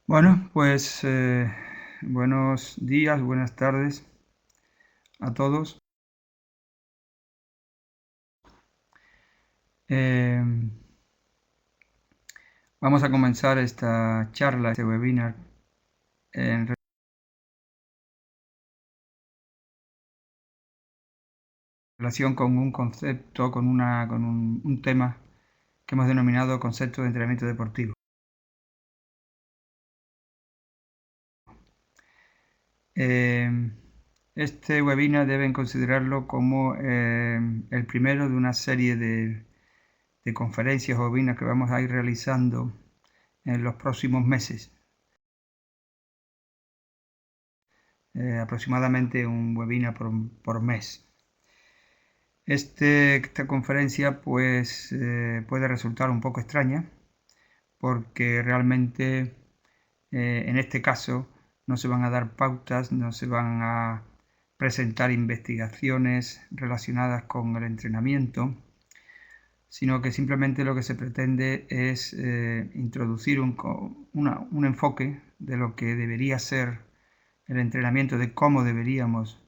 Bueno, pues buenos días, buenas tardes a todos. Eh, Vamos a comenzar esta charla, este webinar, en relación con un concepto, con un tema que hemos denominado concepto de entrenamiento deportivo. Este webinar deben considerarlo como el primero de una serie de conferencias o webinars que vamos a ir realizando en los próximos meses. Aproximadamente un webinar por mes. Esta conferencia pues puede resultar un poco extraña porque realmente en este caso no se van a dar pautas, no se van a presentar investigaciones relacionadas con el entrenamiento, sino que simplemente lo que se pretende es introducir un enfoque de lo que debería ser el entrenamiento, de cómo deberíamos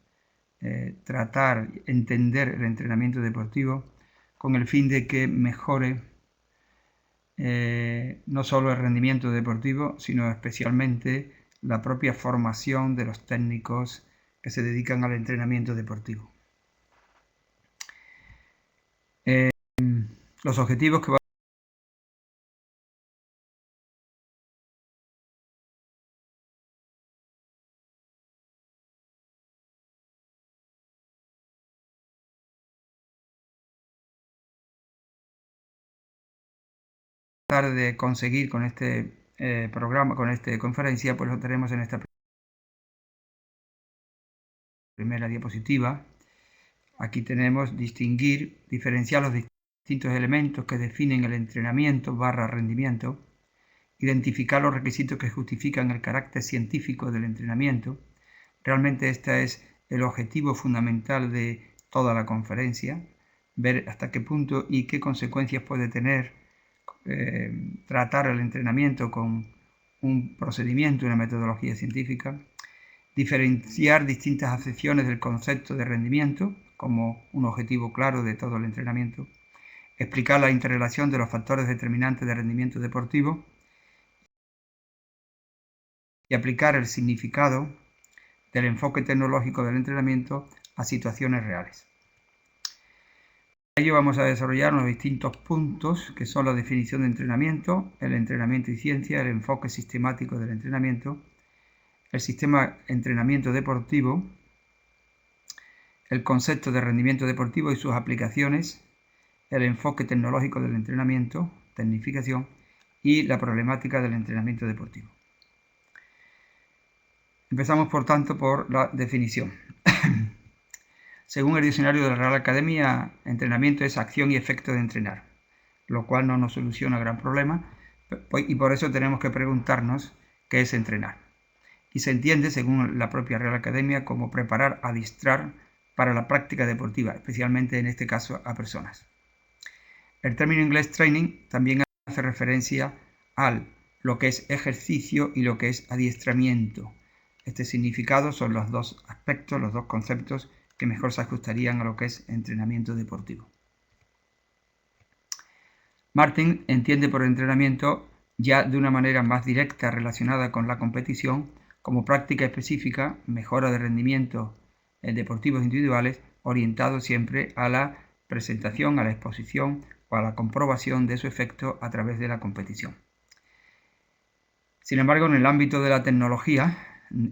tratar, entender el entrenamiento deportivo con el fin de que mejore no solo el rendimiento deportivo, sino especialmente la propia formación de los técnicos que se dedican al entrenamiento deportivo. Los objetivos que tratar de conseguir con este programa, con esta conferencia, pues lo tenemos en esta primera diapositiva. Aquí tenemos diferenciar los distintos elementos que definen el entrenamiento / rendimiento, identificar los requisitos que justifican el carácter científico del entrenamiento. Realmente este es el objetivo fundamental de toda la conferencia, ver hasta qué punto y qué consecuencias puede tener tratar el entrenamiento con un procedimiento, una metodología científica, diferenciar distintas acepciones del concepto de rendimiento como un objetivo claro de todo el entrenamiento, explicar la interrelación de los factores determinantes de rendimiento deportivo y aplicar el significado del enfoque tecnológico del entrenamiento a situaciones reales. Para ello vamos a desarrollar los distintos puntos que son la definición de entrenamiento, el entrenamiento y ciencia, el enfoque sistemático del entrenamiento, el sistema entrenamiento deportivo, el concepto de rendimiento deportivo y sus aplicaciones, el enfoque tecnológico del entrenamiento, tecnificación, y la problemática del entrenamiento deportivo. Empezamos, por tanto, por la definición. Según el diccionario de la Real Academia, entrenamiento es acción y efecto de entrenar, lo cual no nos soluciona gran problema, y por eso tenemos que preguntarnos qué es entrenar. Y se entiende, según la propia Real Academia, como preparar, adiestrar para la práctica deportiva, especialmente en este caso a personas. El término inglés training también hace referencia a lo que es ejercicio y lo que es adiestramiento. Este significado son los dos aspectos, los dos conceptos que mejor se ajustarían a lo que es entrenamiento deportivo. Martin entiende por entrenamiento, ya de una manera más directa relacionada con la competición, como práctica específica, mejora de rendimiento en deportivos individuales, orientado siempre a la presentación, a la exposición o a la comprobación de su efecto a través de la competición. Sin embargo, en el ámbito de la tecnología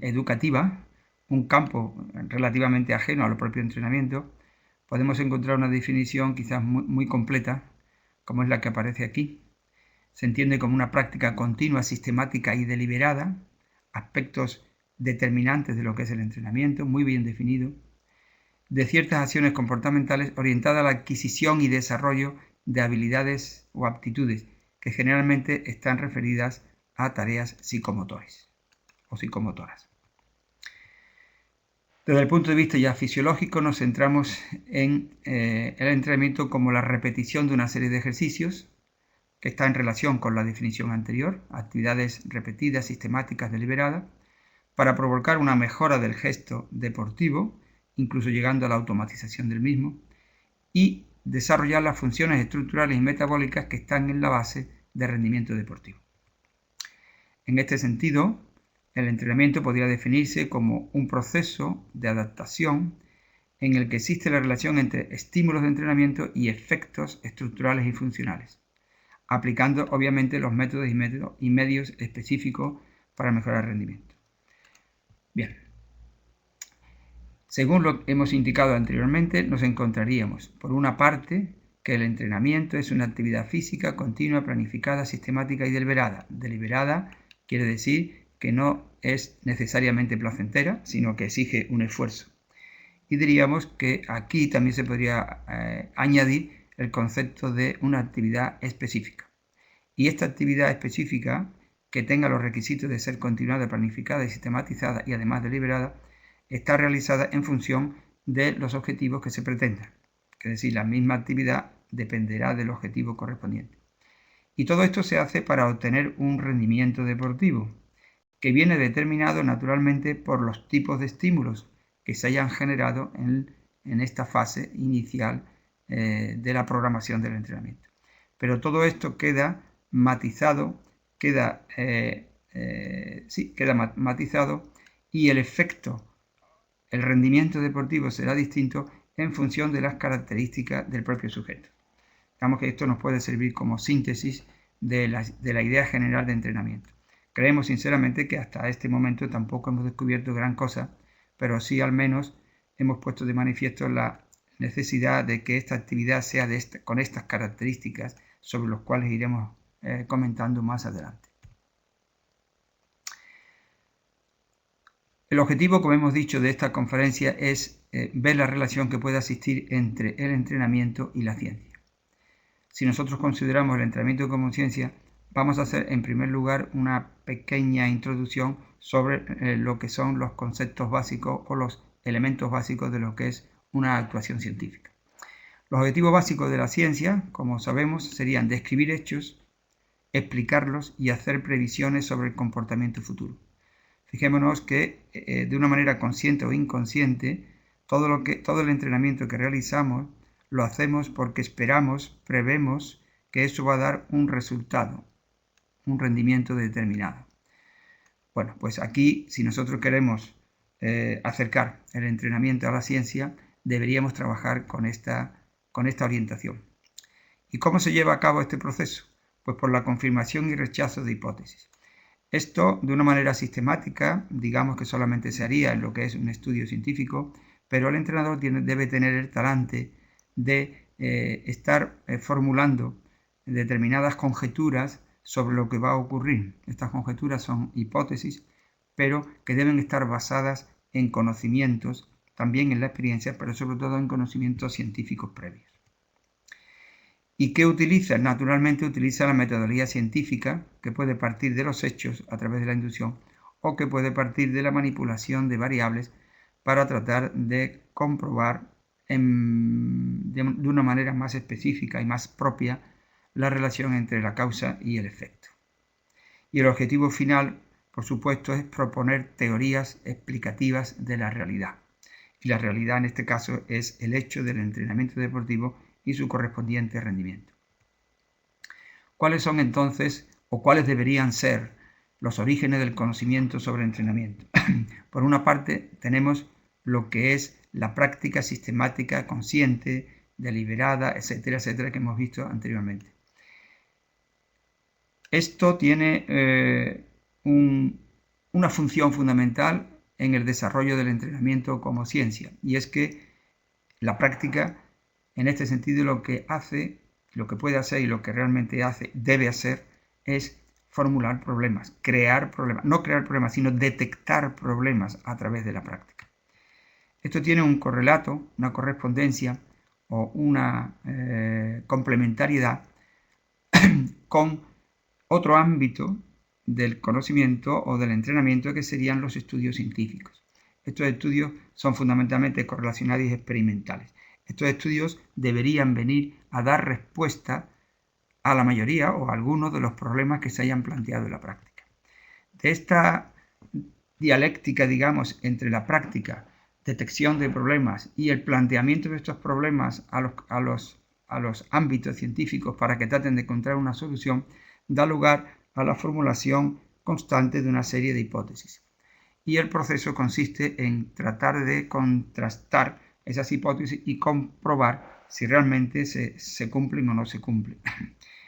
educativa, un campo relativamente ajeno al propio entrenamiento, podemos encontrar una definición quizás muy completa, como es la que aparece aquí. Se entiende como una práctica continua, sistemática y deliberada, aspectos determinantes de lo que es el entrenamiento, muy bien definido, de ciertas acciones comportamentales orientadas a la adquisición y desarrollo de habilidades o aptitudes que generalmente están referidas a tareas psicomotores o psicomotoras. Desde el punto de vista ya fisiológico nos centramos en el entrenamiento como la repetición de una serie de ejercicios que está en relación con la definición anterior, actividades repetidas, sistemáticas, deliberadas, para provocar una mejora del gesto deportivo, incluso llegando a la automatización del mismo, y desarrollar las funciones estructurales y metabólicas que están en la base del rendimiento deportivo. En este sentido, el entrenamiento podría definirse como un proceso de adaptación en el que existe la relación entre estímulos de entrenamiento y efectos estructurales y funcionales, aplicando obviamente los métodos y medios específicos para mejorar el rendimiento. Bien, según lo que hemos indicado anteriormente, nos encontraríamos, por una parte, que el entrenamiento es una actividad física continua, planificada, sistemática y deliberada. Deliberada quiere decir que no es necesariamente placentera, sino que exige un esfuerzo. Y diríamos que aquí también se podría añadir el concepto de una actividad específica. Y esta actividad específica, que tenga los requisitos de ser continuada, planificada y sistematizada y además deliberada, está realizada en función de los objetivos que se pretendan. Es decir, la misma actividad dependerá del objetivo correspondiente. Y todo esto se hace para obtener un rendimiento deportivo, que viene determinado naturalmente por los tipos de estímulos que se hayan generado en esta fase inicial de la programación del entrenamiento. Pero todo esto queda matizado, matizado, y el efecto, el rendimiento deportivo será distinto en función de las características del propio sujeto. Digamos que esto nos puede servir como síntesis de la idea general de entrenamiento. Creemos sinceramente que hasta este momento tampoco hemos descubierto gran cosa, pero sí al menos hemos puesto de manifiesto la necesidad de que esta actividad sea con estas características, sobre las cuales iremos comentando más adelante. El objetivo, como hemos dicho, de esta conferencia es ver la relación que puede existir entre el entrenamiento y la ciencia. Si nosotros consideramos el entrenamiento como ciencia, vamos a hacer en primer lugar una pequeña introducción sobre lo que son los conceptos básicos o los elementos básicos de lo que es una actuación científica. Los objetivos básicos de la ciencia, como sabemos, serían describir hechos, explicarlos y hacer previsiones sobre el comportamiento futuro. Fijémonos que de una manera consciente o inconsciente, todo el entrenamiento que realizamos lo hacemos porque esperamos, prevemos que eso va a dar un resultado, un rendimiento determinado. Bueno, pues aquí, si nosotros queremos acercar el entrenamiento a la ciencia, deberíamos trabajar con esta orientación. ¿Y cómo se lleva a cabo este proceso? Pues por la confirmación y rechazo de hipótesis. Esto, de una manera sistemática, digamos que solamente se haría en lo que es un estudio científico, pero el entrenador debe tener el talante de estar formulando determinadas conjeturas sobre lo que va a ocurrir. Estas conjeturas son hipótesis, pero que deben estar basadas en conocimientos, también en la experiencia, pero sobre todo en conocimientos científicos previos. ¿Y qué utiliza? Naturalmente utiliza la metodología científica, que puede partir de los hechos a través de la inducción o que puede partir de la manipulación de variables para tratar de comprobar de una manera más específica y más propia la relación entre la causa y el efecto. Y el objetivo final, por supuesto, es proponer teorías explicativas de la realidad. Y la realidad en este caso es el hecho del entrenamiento deportivo y su correspondiente rendimiento. ¿Cuáles son entonces o cuáles deberían ser los orígenes del conocimiento sobre entrenamiento? Por una parte tenemos lo que es la práctica sistemática, consciente, deliberada, etcétera, etcétera, que hemos visto anteriormente. Esto tiene una función fundamental en el desarrollo del entrenamiento como ciencia, y es que la práctica, en este sentido, lo que puede hacer y lo que realmente debe hacer, es formular problemas, crear problemas, no crear problemas, sino detectar problemas a través de la práctica. Esto tiene un correlato, una correspondencia o una complementariedad con otro ámbito del conocimiento o del entrenamiento, que serían los estudios científicos. Estos estudios son fundamentalmente correlacionados y experimentales. Estos estudios deberían venir a dar respuesta a la mayoría o a algunos de los problemas que se hayan planteado en la práctica. De esta dialéctica, digamos, entre la práctica, detección de problemas y el planteamiento de estos problemas a los ámbitos científicos para que traten de encontrar una solución, da lugar a la formulación constante de una serie de hipótesis. Y el proceso consiste en tratar de contrastar esas hipótesis y comprobar si realmente se cumplen o no se cumplen.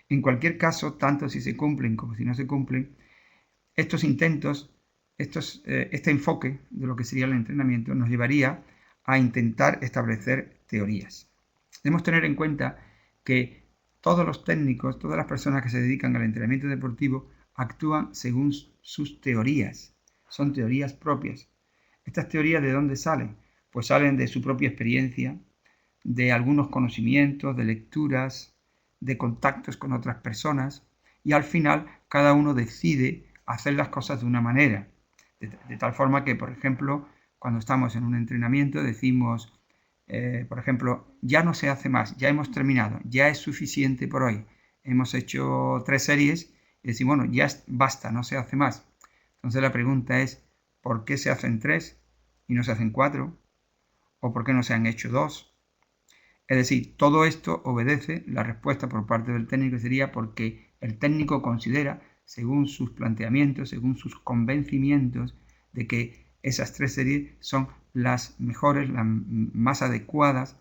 En cualquier caso, tanto si se cumplen como si no se cumplen, estos intentos, este enfoque de lo que sería el entrenamiento nos llevaría a intentar establecer teorías. Debemos tener en cuenta que todos los técnicos, todas las personas que se dedican al entrenamiento deportivo actúan según sus teorías. Son teorías propias. ¿Estas teorías de dónde salen? Pues salen de su propia experiencia, de algunos conocimientos, de lecturas, de contactos con otras personas, y al final cada uno decide hacer las cosas de una manera. De tal forma que, por ejemplo, cuando estamos en un entrenamiento decimos, por ejemplo, ya no se hace más, ya hemos terminado, ya es suficiente por hoy. Hemos hecho 3 series y decimos, bueno, ya basta, no se hace más. Entonces la pregunta es, ¿por qué se hacen 3 y no se hacen 4? ¿O por qué no se han hecho 2? Es decir, todo esto obedece, la respuesta por parte del técnico sería porque el técnico considera, según sus planteamientos, según sus convencimientos, de que esas 3 series son las mejores, las más adecuadas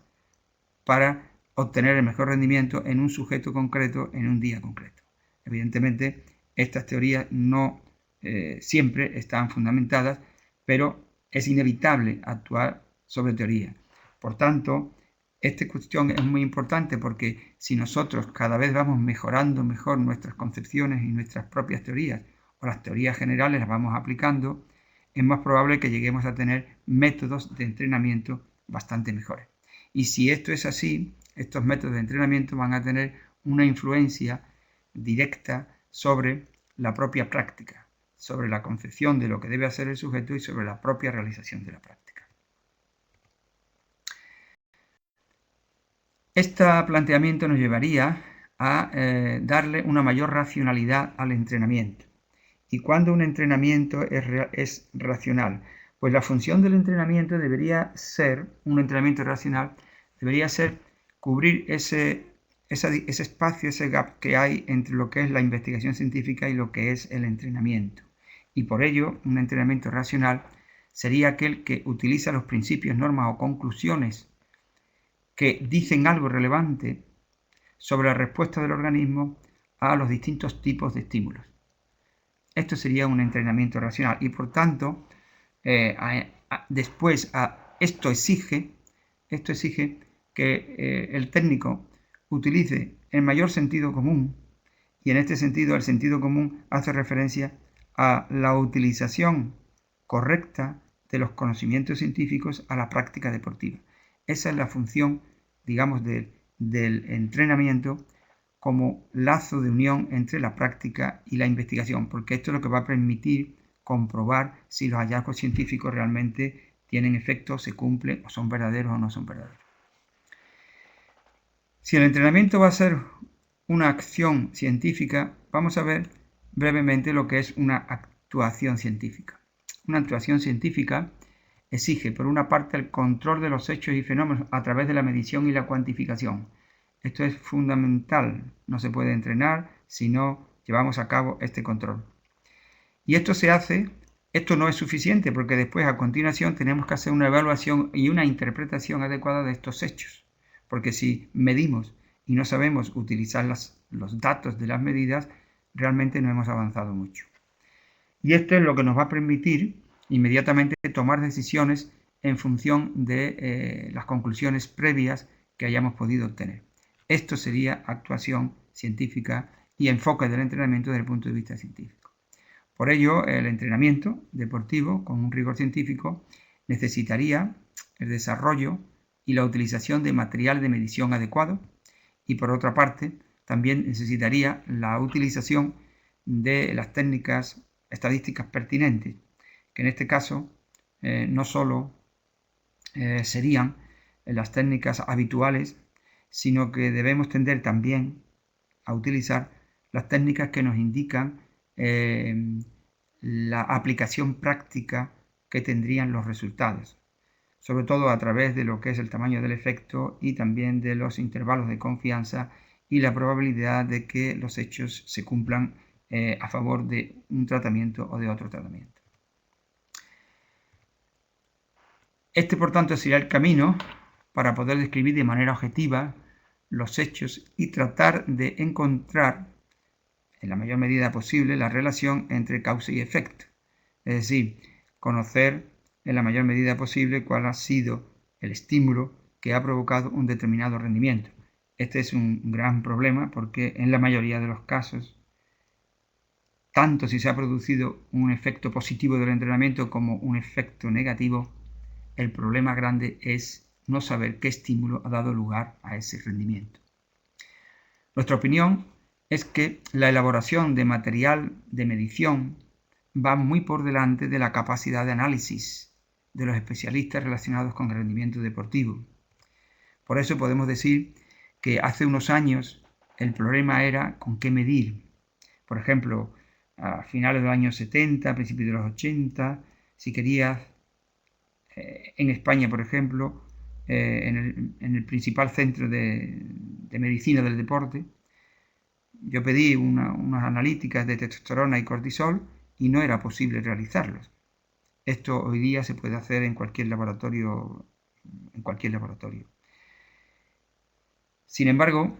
para obtener el mejor rendimiento en un sujeto concreto, en un día concreto. Evidentemente, estas teorías no siempre están fundamentadas, pero es inevitable actuar sobre teoría. Por tanto, esta cuestión es muy importante porque si nosotros cada vez vamos mejorando mejor nuestras concepciones y nuestras propias teorías, o las teorías generales las vamos aplicando, es más probable que lleguemos a tener métodos de entrenamiento bastante mejores. Y si esto es así, estos métodos de entrenamiento van a tener una influencia directa sobre la propia práctica, sobre la concepción de lo que debe hacer el sujeto y sobre la propia realización de la práctica. Este planteamiento nos llevaría a darle una mayor racionalidad al entrenamiento. ¿Y cuándo un entrenamiento es racional? Pues la función del entrenamiento debería ser, un entrenamiento racional, debería ser cubrir ese espacio, ese gap que hay entre lo que es la investigación científica y lo que es el entrenamiento. Y por ello, un entrenamiento racional sería aquel que utiliza los principios, normas o conclusiones que dicen algo relevante sobre la respuesta del organismo a los distintos tipos de estímulos. Esto sería un entrenamiento racional y por tanto, después esto exige que el técnico utilice el mayor sentido común, y en este sentido el sentido común hace referencia a la utilización correcta de los conocimientos científicos a la práctica deportiva. Esa es la función, digamos, del entrenamiento como lazo de unión entre la práctica y la investigación, porque esto es lo que va a permitir comprobar si los hallazgos científicos realmente tienen efecto, se cumplen o son verdaderos o no son verdaderos. Si el entrenamiento va a ser una acción científica, vamos a ver brevemente lo que es una actuación científica. Una actuación científica exige, por una parte, el control de los hechos y fenómenos a través de la medición y la cuantificación. Esto es fundamental, no se puede entrenar si no llevamos a cabo este control. Y esto no es suficiente porque después a continuación tenemos que hacer una evaluación y una interpretación adecuada de estos hechos. Porque si medimos y no sabemos utilizar los datos de las medidas, realmente no hemos avanzado mucho. Y esto es lo que nos va a permitir inmediatamente tomar decisiones en función de las conclusiones previas que hayamos podido obtener. Esto sería actuación científica y enfoque del entrenamiento desde el punto de vista científico. Por ello, el entrenamiento deportivo con un rigor científico necesitaría el desarrollo y la utilización de material de medición adecuado y, por otra parte, también necesitaría la utilización de las técnicas estadísticas pertinentes, que en este caso no solo serían las técnicas habituales, sino que debemos tender también a utilizar las técnicas que nos indican la aplicación práctica que tendrían los resultados, sobre todo a través de lo que es el tamaño del efecto y también de los intervalos de confianza y la probabilidad de que los hechos se cumplan a favor de un tratamiento o de otro tratamiento. Este, por tanto, sería el camino para poder describir de manera objetiva los hechos y tratar de encontrar, en la mayor medida posible, la relación entre causa y efecto. Es decir, conocer en la mayor medida posible cuál ha sido el estímulo que ha provocado un determinado rendimiento. Este es un gran problema porque en la mayoría de los casos, tanto si se ha producido un efecto positivo del entrenamiento como un efecto negativo, el problema grande es no saber qué estímulo ha dado lugar a ese rendimiento. Nuestra opinión es que la elaboración de material de medición va muy por delante de la capacidad de análisis de los especialistas relacionados con el rendimiento deportivo. Por eso podemos decir que hace unos años el problema era con qué medir. Por ejemplo, a finales de los años 70, a principios de los 80, si querías, en España, por ejemplo, en el principal centro de medicina del deporte, yo pedí unas analíticas de testosterona y cortisol y no era posible realizarlos. Esto hoy día se puede hacer en cualquier laboratorio. Sin embargo,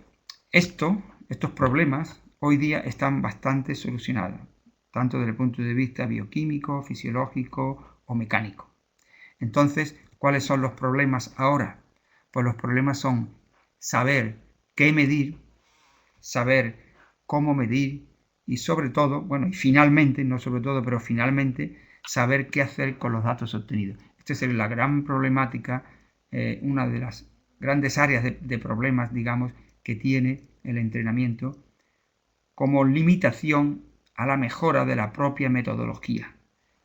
estos problemas hoy día están bastante solucionados, tanto desde el punto de vista bioquímico, fisiológico o mecánico. Entonces, ¿cuáles son los problemas ahora? Pues los problemas son saber qué medir, saber cómo medir y sobre todo, y finalmente, no sobre todo, pero finalmente, saber qué hacer con los datos obtenidos. Esta es la gran problemática, una de las grandes áreas de problemas, digamos, que tiene el entrenamiento como limitación a la mejora de la propia metodología.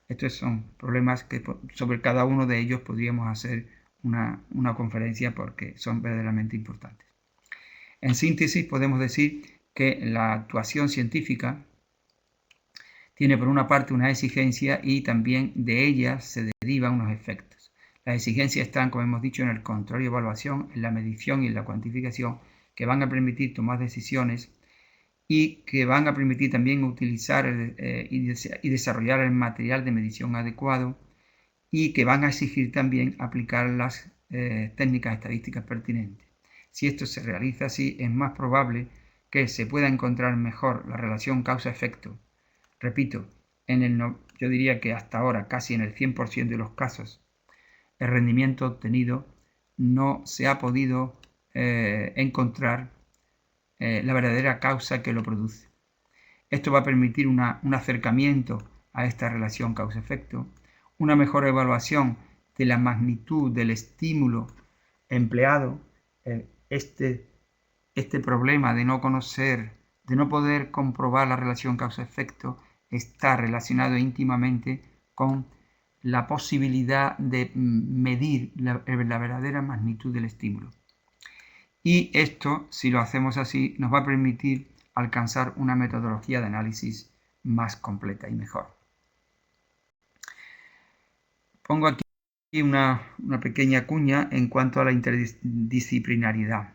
Estos son problemas que sobre cada uno de ellos podríamos hacer una conferencia porque son verdaderamente importantes. En síntesis, podemos decir que la actuación científica tiene por una parte una exigencia y también de ella se derivan unos efectos. Las exigencias están, como hemos dicho, en el control y evaluación, en la medición y en la cuantificación, que van a permitir tomar decisiones y que van a permitir también utilizar y desarrollar el material de medición adecuado y que van a exigir también aplicar las técnicas estadísticas pertinentes. Si esto se realiza así, es más probable que se pueda encontrar mejor la relación causa-efecto. Repito, yo diría que hasta ahora, casi en el 100% de los casos, el rendimiento obtenido no se ha podido encontrar la verdadera causa que lo produce. Esto va a permitir un acercamiento a esta relación causa-efecto, una mejor evaluación de la magnitud del estímulo empleado. Este problema de no conocer, de no poder comprobar la relación causa-efecto está relacionado íntimamente con la posibilidad de medir la verdadera magnitud del estímulo. Y esto, si lo hacemos así, nos va a permitir alcanzar una metodología de análisis más completa y mejor. Pongo aquí una pequeña cuña en cuanto a la interdisciplinariedad.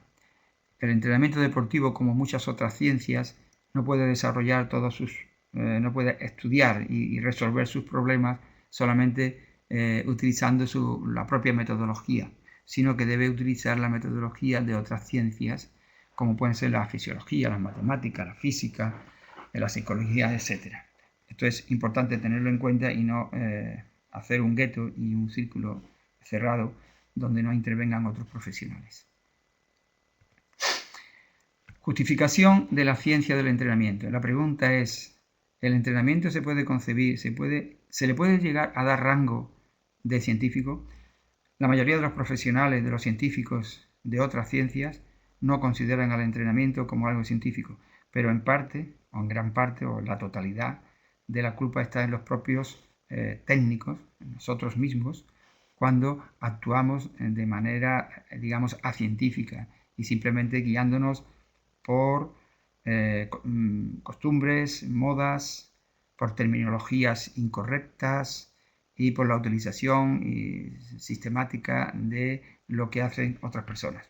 El entrenamiento deportivo, como muchas otras ciencias, no puede desarrollar no puede estudiar y resolver sus problemas solamente utilizando la propia metodología, sino que debe utilizar la metodología de otras ciencias, como pueden ser la fisiología, la matemática, la física, la psicología, etc. Esto es importante tenerlo en cuenta y no hacer un gueto y un círculo cerrado donde no intervengan otros profesionales. Justificación de la ciencia del entrenamiento. La pregunta es, ¿el entrenamiento se puede concebir, se le puede llegar a dar rango de científico? La mayoría de los profesionales, de los científicos de otras ciencias, no consideran al entrenamiento como algo científico, pero en parte, o en gran parte, o en la totalidad de la culpa está en los propios técnicos, en nosotros mismos, cuando actuamos de manera, digamos, acientífica y simplemente guiándonos por costumbres, modas, por terminologías incorrectas y por la utilización sistemática de lo que hacen otras personas.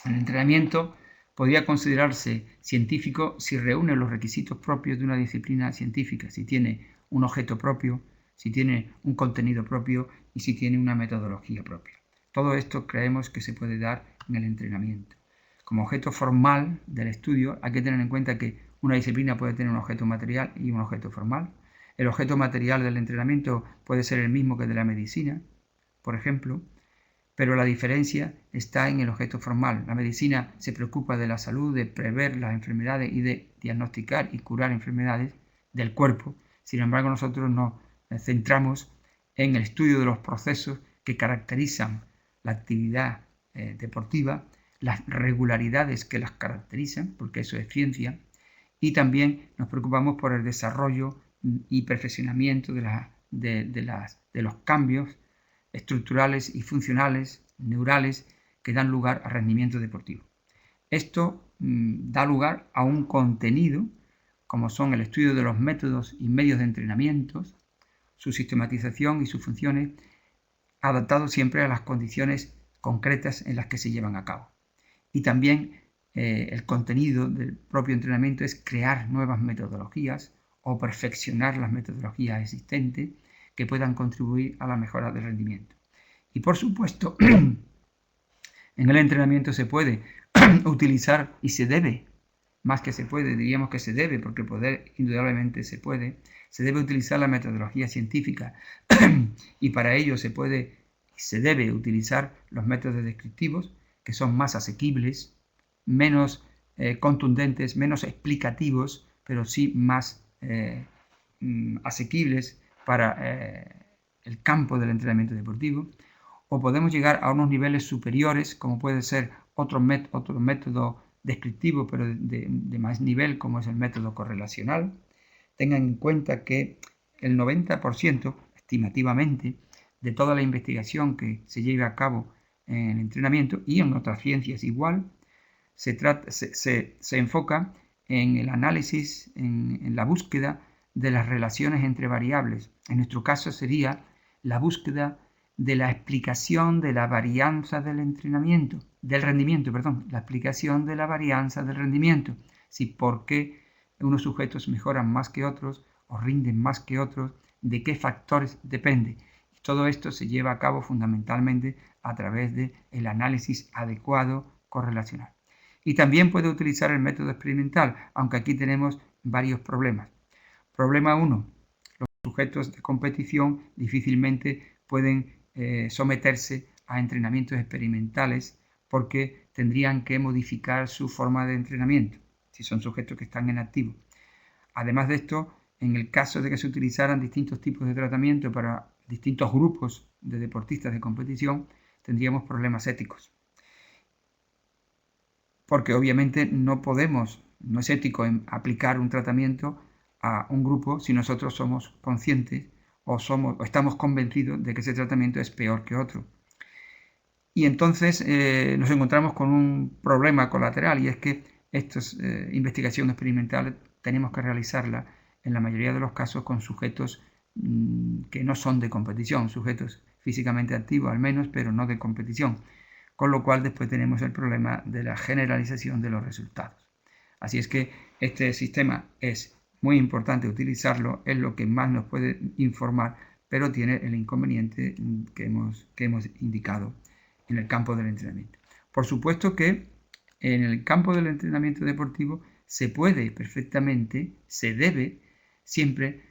El entrenamiento podría considerarse científico si reúne los requisitos propios de una disciplina científica, si tiene un objeto propio, si tiene un contenido propio y si tiene una metodología propia. Todo esto creemos que se puede dar en el entrenamiento. Como objeto formal del estudio hay que tener en cuenta que una disciplina puede tener un objeto material y un objeto formal. El objeto material del entrenamiento puede ser el mismo que de la medicina, por ejemplo, pero la diferencia está en el objeto formal. La medicina se preocupa de la salud, de prever las enfermedades y de diagnosticar y curar enfermedades del cuerpo. Sin embargo, nosotros nos centramos en el estudio de los procesos que caracterizan la actividad deportiva, las regularidades que las caracterizan, porque eso es ciencia, y también nos preocupamos por el desarrollo y perfeccionamiento de los cambios estructurales y funcionales, neurales, que dan lugar a rendimiento deportivo. Esto da lugar a un contenido, como son el estudio de los métodos y medios de entrenamiento, su sistematización y sus funciones, adaptados siempre a las condiciones concretas en las que se llevan a cabo. Y también el contenido del propio entrenamiento es crear nuevas metodologías o perfeccionar las metodologías existentes que puedan contribuir a la mejora del rendimiento. Y por supuesto, en el entrenamiento se puede utilizar y se debe, más que se puede, diríamos que se debe, porque poder indudablemente se debe utilizar la metodología científica y para ello se debe utilizar los métodos descriptivos, que son más asequibles, menos contundentes, menos explicativos, pero sí más asequibles para el campo del entrenamiento deportivo. O podemos llegar a unos niveles superiores, como puede ser otro método descriptivo, pero de más nivel, como es el método correlacional. Tengan en cuenta que el 90%, estimativamente, de toda la investigación que se lleva a cabo en el entrenamiento y en otras ciencias igual, se enfoca en el análisis, en la búsqueda de las relaciones entre variables. En nuestro caso sería la búsqueda de la explicación de la varianza del rendimiento, la explicación de la varianza del rendimiento. Si por qué unos sujetos mejoran más que otros o rinden más que otros, de qué factores depende. Todo esto se lleva a cabo fundamentalmente a través del análisis adecuado correlacional. Y también puede utilizar el método experimental, aunque aquí tenemos varios problemas. Problema 1. Los sujetos de competición difícilmente pueden someterse a entrenamientos experimentales porque tendrían que modificar su forma de entrenamiento, si son sujetos que están en activo. Además de esto, en el caso de que se utilizaran distintos tipos de tratamiento para distintos grupos de deportistas de competición, tendríamos problemas éticos. Porque obviamente no es ético aplicar un tratamiento a un grupo si nosotros somos conscientes o estamos convencidos de que ese tratamiento es peor que otro. Y entonces nos encontramos con un problema colateral, y es que esta investigación experimental tenemos que realizarla en la mayoría de los casos con sujetos que no son de competición, sujetos físicamente activos al menos, pero no de competición. Con lo cual después tenemos el problema de la generalización de los resultados. Así es que este sistema es muy importante utilizarlo, es lo que más nos puede informar, pero tiene el inconveniente que hemos indicado en el campo del entrenamiento. Por supuesto que en el campo del entrenamiento deportivo se puede perfectamente, se debe siempre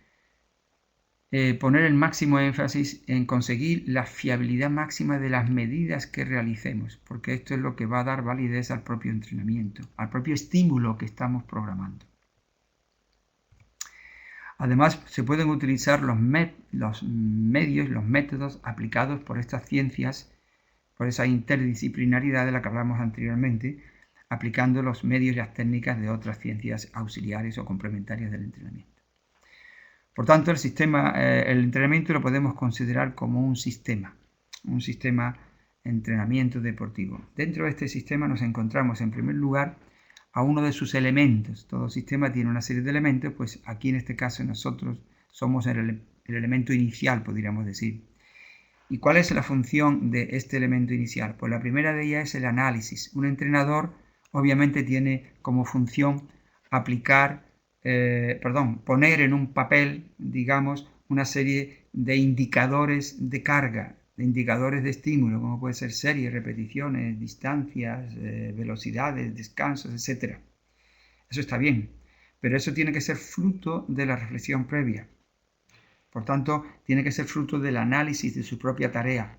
poner el máximo énfasis en conseguir la fiabilidad máxima de las medidas que realicemos, porque esto es lo que va a dar validez al propio entrenamiento, al propio estímulo que estamos programando. Además, se pueden utilizar los medios, los métodos aplicados por estas ciencias, por esa interdisciplinaridad de la que hablamos anteriormente, aplicando los medios y las técnicas de otras ciencias auxiliares o complementarias del entrenamiento. Por tanto, el entrenamiento lo podemos considerar como un sistema de entrenamiento deportivo. Dentro de este sistema nos encontramos, en primer lugar, a uno de sus elementos. Todo sistema tiene una serie de elementos, pues aquí en este caso nosotros somos el elemento inicial, podríamos decir. ¿Y cuál es la función de este elemento inicial? Pues la primera de ellas es el análisis. Un entrenador obviamente tiene como función poner en un papel, digamos, una serie de indicadores de carga, de indicadores de estímulo, como puede ser series, repeticiones, distancias, velocidades, descansos, etc. Eso está bien, pero eso tiene que ser fruto de la reflexión previa. Por tanto, tiene que ser fruto del análisis de su propia tarea.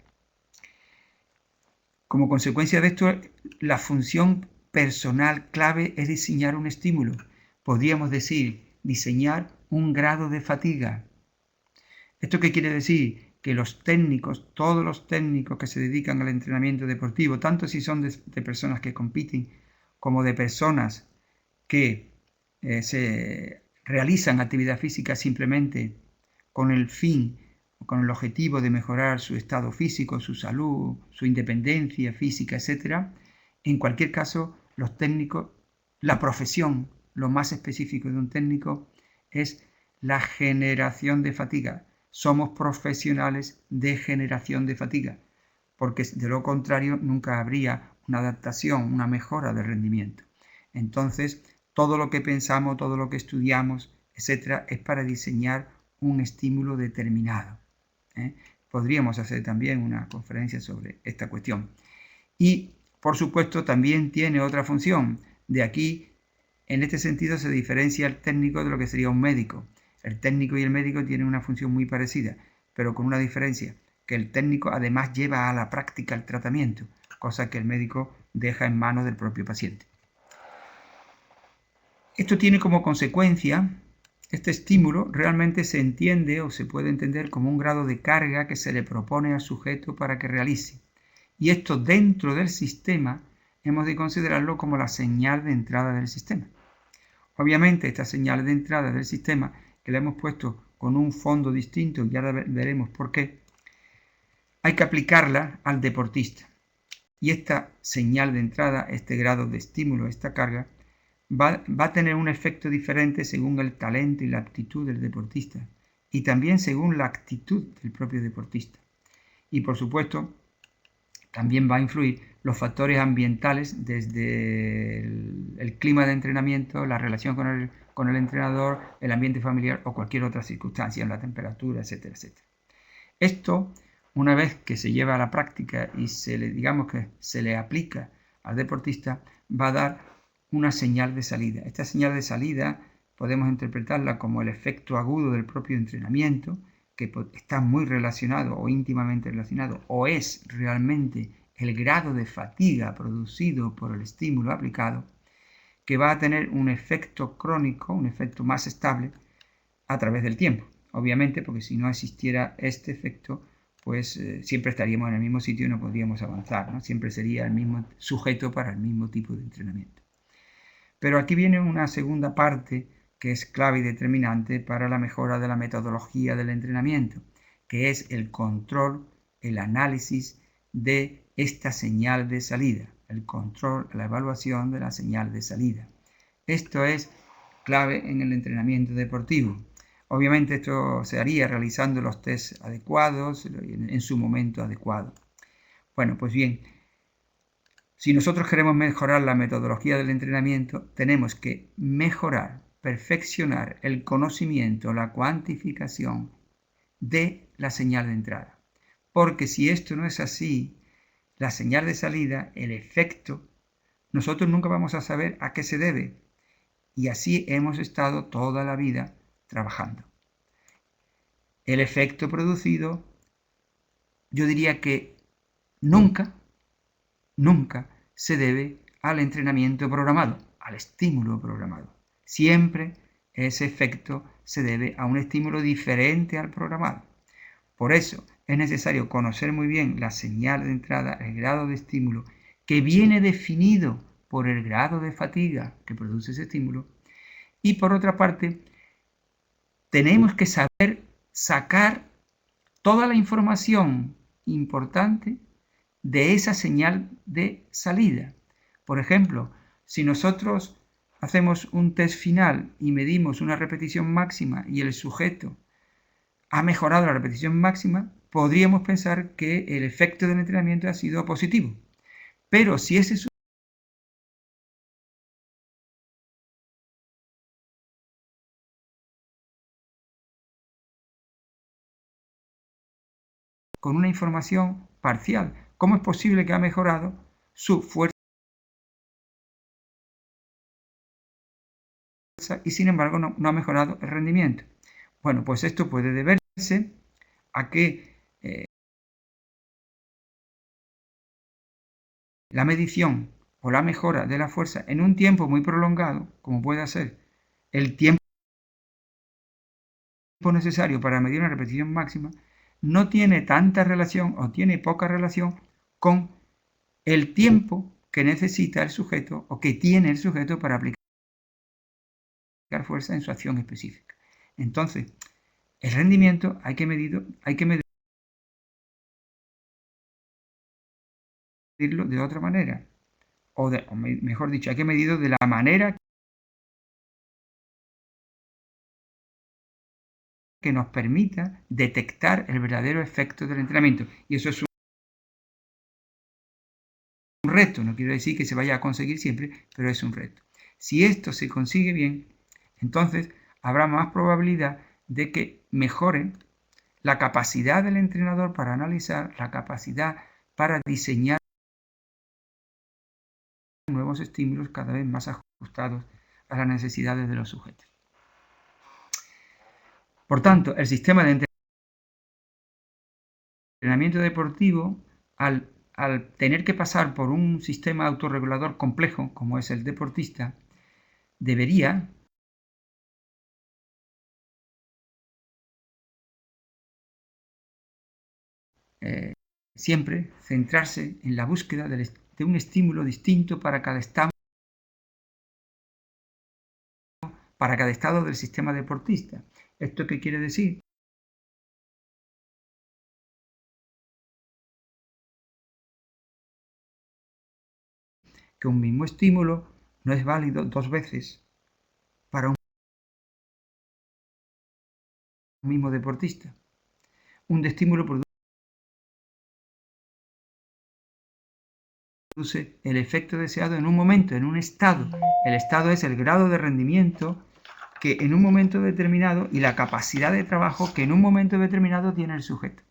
Como consecuencia de esto, la función personal clave es diseñar un estímulo. Podríamos decir, diseñar un grado de fatiga. ¿Esto qué quiere decir? Que los técnicos, todos los técnicos que se dedican al entrenamiento deportivo, tanto si son de personas que compiten como de personas que se realizan actividad física simplemente con el fin, con el objetivo de mejorar su estado físico, su salud, su independencia física, etc. En cualquier caso, los técnicos, la profesión, lo más específico de un técnico es la generación de fatiga. Somos profesionales de generación de fatiga, porque de lo contrario nunca habría una adaptación, una mejora del rendimiento. Entonces, todo lo que pensamos, todo lo que estudiamos, etc., es para diseñar un estímulo determinado. Podríamos hacer también una conferencia sobre esta cuestión. Y, por supuesto, también tiene otra función. De aquí, en este sentido, se diferencia el técnico de lo que sería un médico. El técnico y el médico tienen una función muy parecida, pero con una diferencia, que el técnico además lleva a la práctica el tratamiento, cosa que el médico deja en manos del propio paciente. Esto tiene como consecuencia, este estímulo realmente se entiende o se puede entender como un grado de carga que se le propone al sujeto para que realice. Y esto dentro del sistema hemos de considerarlo como la señal de entrada del sistema. Obviamente esta señal de entrada del sistema, que la hemos puesto con un fondo distinto, y ahora veremos por qué, hay que aplicarla al deportista. Y esta señal de entrada, este grado de estímulo, esta carga, va a tener un efecto diferente según el talento y la aptitud del deportista y también según la actitud del propio deportista. Y por supuesto, también va a influir los factores ambientales desde el clima de entrenamiento, la relación con el entrenador, el ambiente familiar o cualquier otra circunstancia, la temperatura, etcétera, etcétera. Esto, una vez que se lleva a la práctica y se le aplica al deportista, va a dar una señal de salida. Esta señal de salida podemos interpretarla como el efecto agudo del propio entrenamiento, que está muy relacionado o íntimamente relacionado, o es realmente el grado de fatiga producido por el estímulo aplicado, que va a tener un efecto crónico, un efecto más estable a través del tiempo. Obviamente, porque si no existiera este efecto, pues siempre estaríamos en el mismo sitio y no podríamos avanzar, ¿no? Siempre sería el mismo sujeto para el mismo tipo de entrenamiento. Pero aquí viene una segunda parte que es clave y determinante para la mejora de la metodología del entrenamiento, que es el control, el análisis de esta señal de salida, el control, la evaluación de la señal de salida. Esto es clave en el entrenamiento deportivo. Obviamente esto se haría realizando los tests adecuados en su momento adecuado. Bueno, pues bien, si nosotros queremos mejorar la metodología del entrenamiento, tenemos que mejorar, perfeccionar el conocimiento, la cuantificación de la señal de entrada. Porque si esto no es así, la señal de salida, el efecto, nosotros nunca vamos a saber a qué se debe. Y así hemos estado toda la vida trabajando. El efecto producido, yo diría que nunca se debe al entrenamiento programado, al estímulo programado. Siempre ese efecto se debe a un estímulo diferente al programado. Por eso es necesario conocer muy bien la señal de entrada, el grado de estímulo, que viene definido por el grado de fatiga que produce ese estímulo. Y por otra parte, tenemos que saber sacar toda la información importante de esa señal de salida. Por ejemplo, si nosotros hacemos un test final y medimos una repetición máxima y el sujeto ha mejorado la repetición máxima, podríamos pensar que el efecto del entrenamiento ha sido positivo. Pero si ese con una información parcial, ¿cómo es posible que ha mejorado su fuerza y sin embargo no ha mejorado el rendimiento? Bueno, pues esto puede deberse a que la medición o la mejora de la fuerza en un tiempo muy prolongado, como puede ser el tiempo necesario para medir una repetición máxima, no tiene tanta relación o tiene poca relación con el tiempo que necesita el sujeto o que tiene el sujeto para aplicar fuerza en su acción específica. Entonces, el rendimiento hay que medirlo de otra manera, o mejor dicho, hay que medirlo de la manera que nos permita detectar el verdadero efecto del entrenamiento. Y eso es un reto, no quiero decir que se vaya a conseguir siempre, pero es un reto. Si esto se consigue bien, entonces habrá más probabilidad de que mejore la capacidad del entrenador para analizar, la capacidad para diseñar nuevos estímulos cada vez más ajustados a las necesidades de los sujetos. Por tanto, el sistema de entrenamiento deportivo, al tener que pasar por un sistema autorregulador complejo, como es el deportista, debería siempre centrarse en la búsqueda de un estímulo distinto para cada estado del sistema deportista. ¿Esto qué quiere decir? Que un mismo estímulo no es válido dos veces para un mismo deportista. Un estímulo produce el efecto deseado en un momento, en un estado. El estado es el grado de rendimiento que en un momento determinado y la capacidad de trabajo que en un momento determinado tiene el sujeto.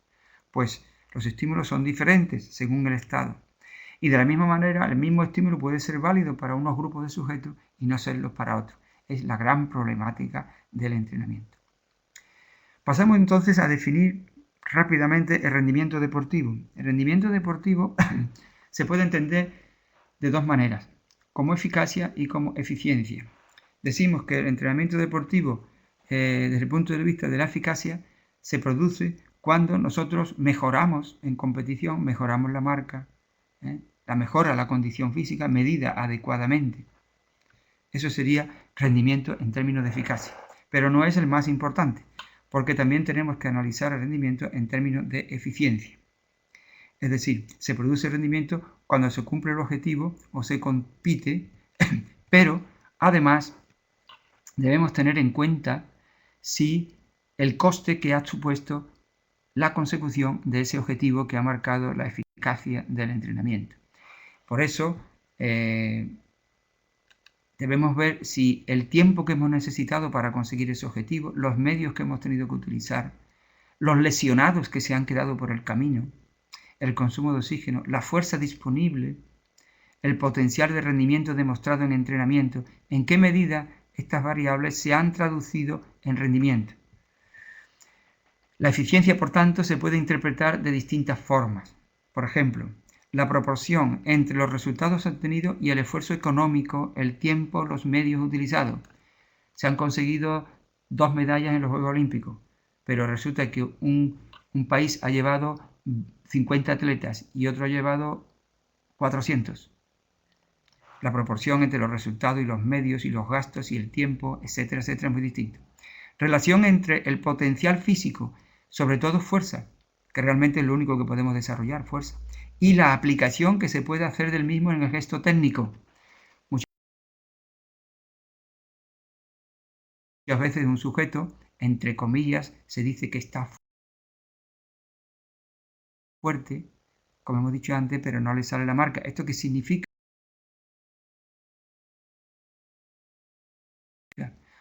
Pues los estímulos son diferentes según el estado. Y de la misma manera, el mismo estímulo puede ser válido para unos grupos de sujetos y no serlo para otros. Es la gran problemática del entrenamiento. Pasamos entonces a definir rápidamente el rendimiento deportivo. El rendimiento deportivo se puede entender de dos maneras, como eficacia y como eficiencia. Decimos que el entrenamiento deportivo, desde el punto de vista de la eficacia, se produce cuando nosotros mejoramos en competición, mejoramos la marca, la mejora la condición física medida adecuadamente. Eso sería rendimiento en términos de eficacia. Pero no es el más importante, porque también tenemos que analizar el rendimiento en términos de eficiencia. Es decir, se produce rendimiento cuando se cumple el objetivo o se compite, pero además debemos tener en cuenta si el coste que ha supuesto la consecución de ese objetivo que ha marcado la eficacia del entrenamiento. Por eso, debemos ver si el tiempo que hemos necesitado para conseguir ese objetivo, los medios que hemos tenido que utilizar, los lesionados que se han quedado por el camino, el consumo de oxígeno, la fuerza disponible, el potencial de rendimiento demostrado en entrenamiento, en qué medida estas variables se han traducido en rendimiento. La eficiencia, por tanto, se puede interpretar de distintas formas. Por ejemplo, la proporción entre los resultados obtenidos y el esfuerzo económico, el tiempo, los medios utilizados. Se han conseguido 2 medallas en los Juegos Olímpicos, pero resulta que un país ha llevado 50 atletas y otro ha llevado 400. La proporción entre los resultados y los medios y los gastos y el tiempo, etcétera, etcétera, es muy distinto. Relación entre el potencial físico, sobre todo fuerza, que realmente es lo único que podemos desarrollar, fuerza, y la aplicación que se puede hacer del mismo en el gesto técnico. muchas veces un sujeto, entre comillas, se dice que está fuerte, como hemos dicho antes, pero no le sale la marca. ¿Esto qué significa?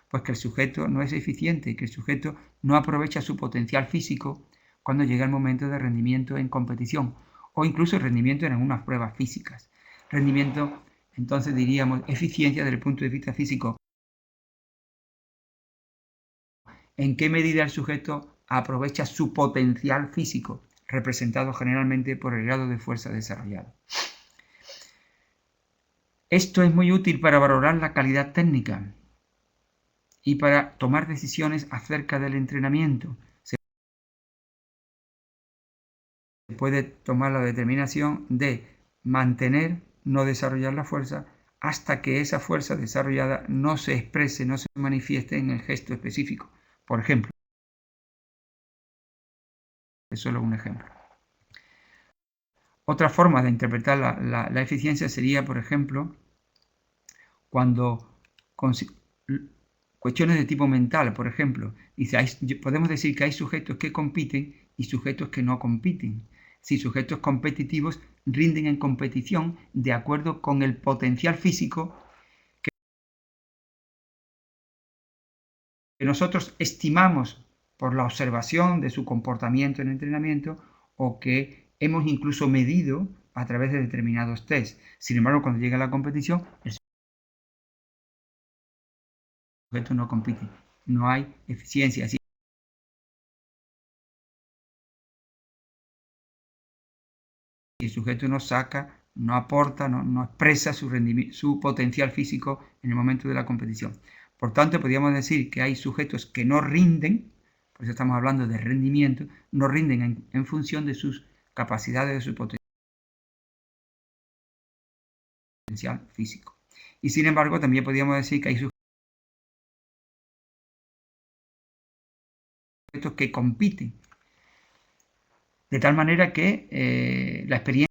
Pues que el sujeto no es eficiente, que el sujeto no aprovecha su potencial físico cuando llega el momento de rendimiento en competición o incluso rendimiento en algunas pruebas físicas. Rendimiento, entonces diríamos, eficiencia desde el punto de vista físico. ¿En qué medida el sujeto aprovecha su potencial físico, representado generalmente por el grado de fuerza desarrollado? Esto es muy útil para valorar la calidad técnica y para tomar decisiones acerca del entrenamiento. Se puede tomar la determinación de mantener, no desarrollar la fuerza, hasta que esa fuerza desarrollada no se exprese, no se manifieste en el gesto específico. Por ejemplo, es solo un ejemplo. Otra forma de interpretar la eficiencia sería, por ejemplo, cuando cuestiones de tipo mental, por ejemplo, podemos decir que hay sujetos que compiten y sujetos que no compiten. Si sujetos competitivos rinden en competición de acuerdo con el potencial físico que nosotros estimamos por la observación de su comportamiento en entrenamiento o que hemos incluso medido a través de determinados tests. Sin embargo, cuando llega la competición, el sujeto no compite, no hay eficiencia. Así, el sujeto no saca, no aporta, no expresa su potencial físico en el momento de la competición. Por tanto, podríamos decir que hay sujetos que no rinden, por eso estamos hablando de rendimiento, no rinden en función de sus capacidades, de su potencial físico. Y sin embargo, también podríamos decir que hay sujetos que compiten, de tal manera que la experiencia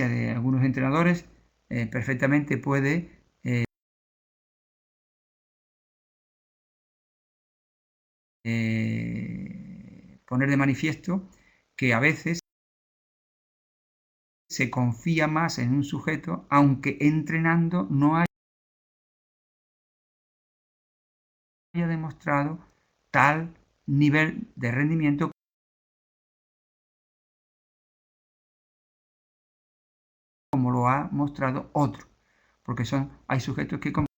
de algunos entrenadores perfectamente puede poner de manifiesto que a veces se confía más en un sujeto, aunque entrenando no haya demostrado tal nivel de rendimiento como lo ha mostrado otro, porque hay sujetos que compiten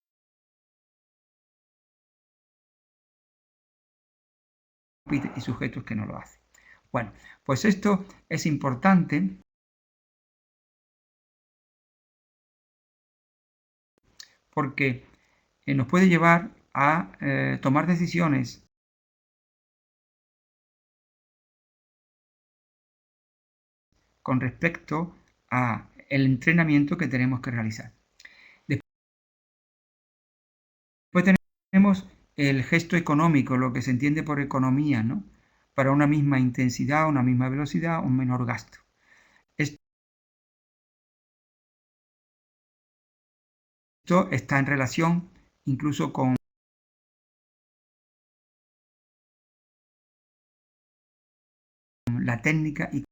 y sujetos que no lo hacen. Bueno, pues esto es importante porque nos puede llevar a tomar decisiones con respecto a el entrenamiento que tenemos que realizar. Después tenemos el gesto económico, lo que se entiende por economía, ¿no? Para una misma intensidad, una misma velocidad, un menor gasto. Esto está en relación incluso con la técnica y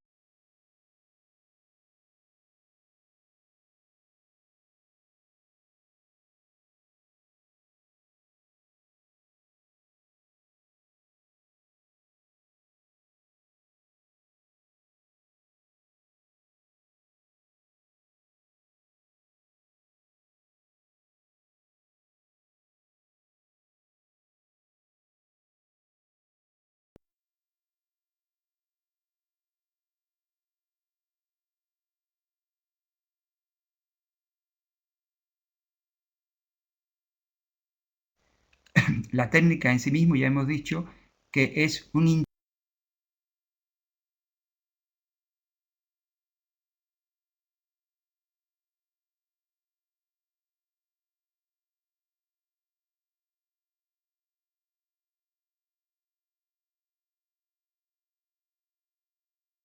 la técnica en sí mismo, ya hemos dicho que es un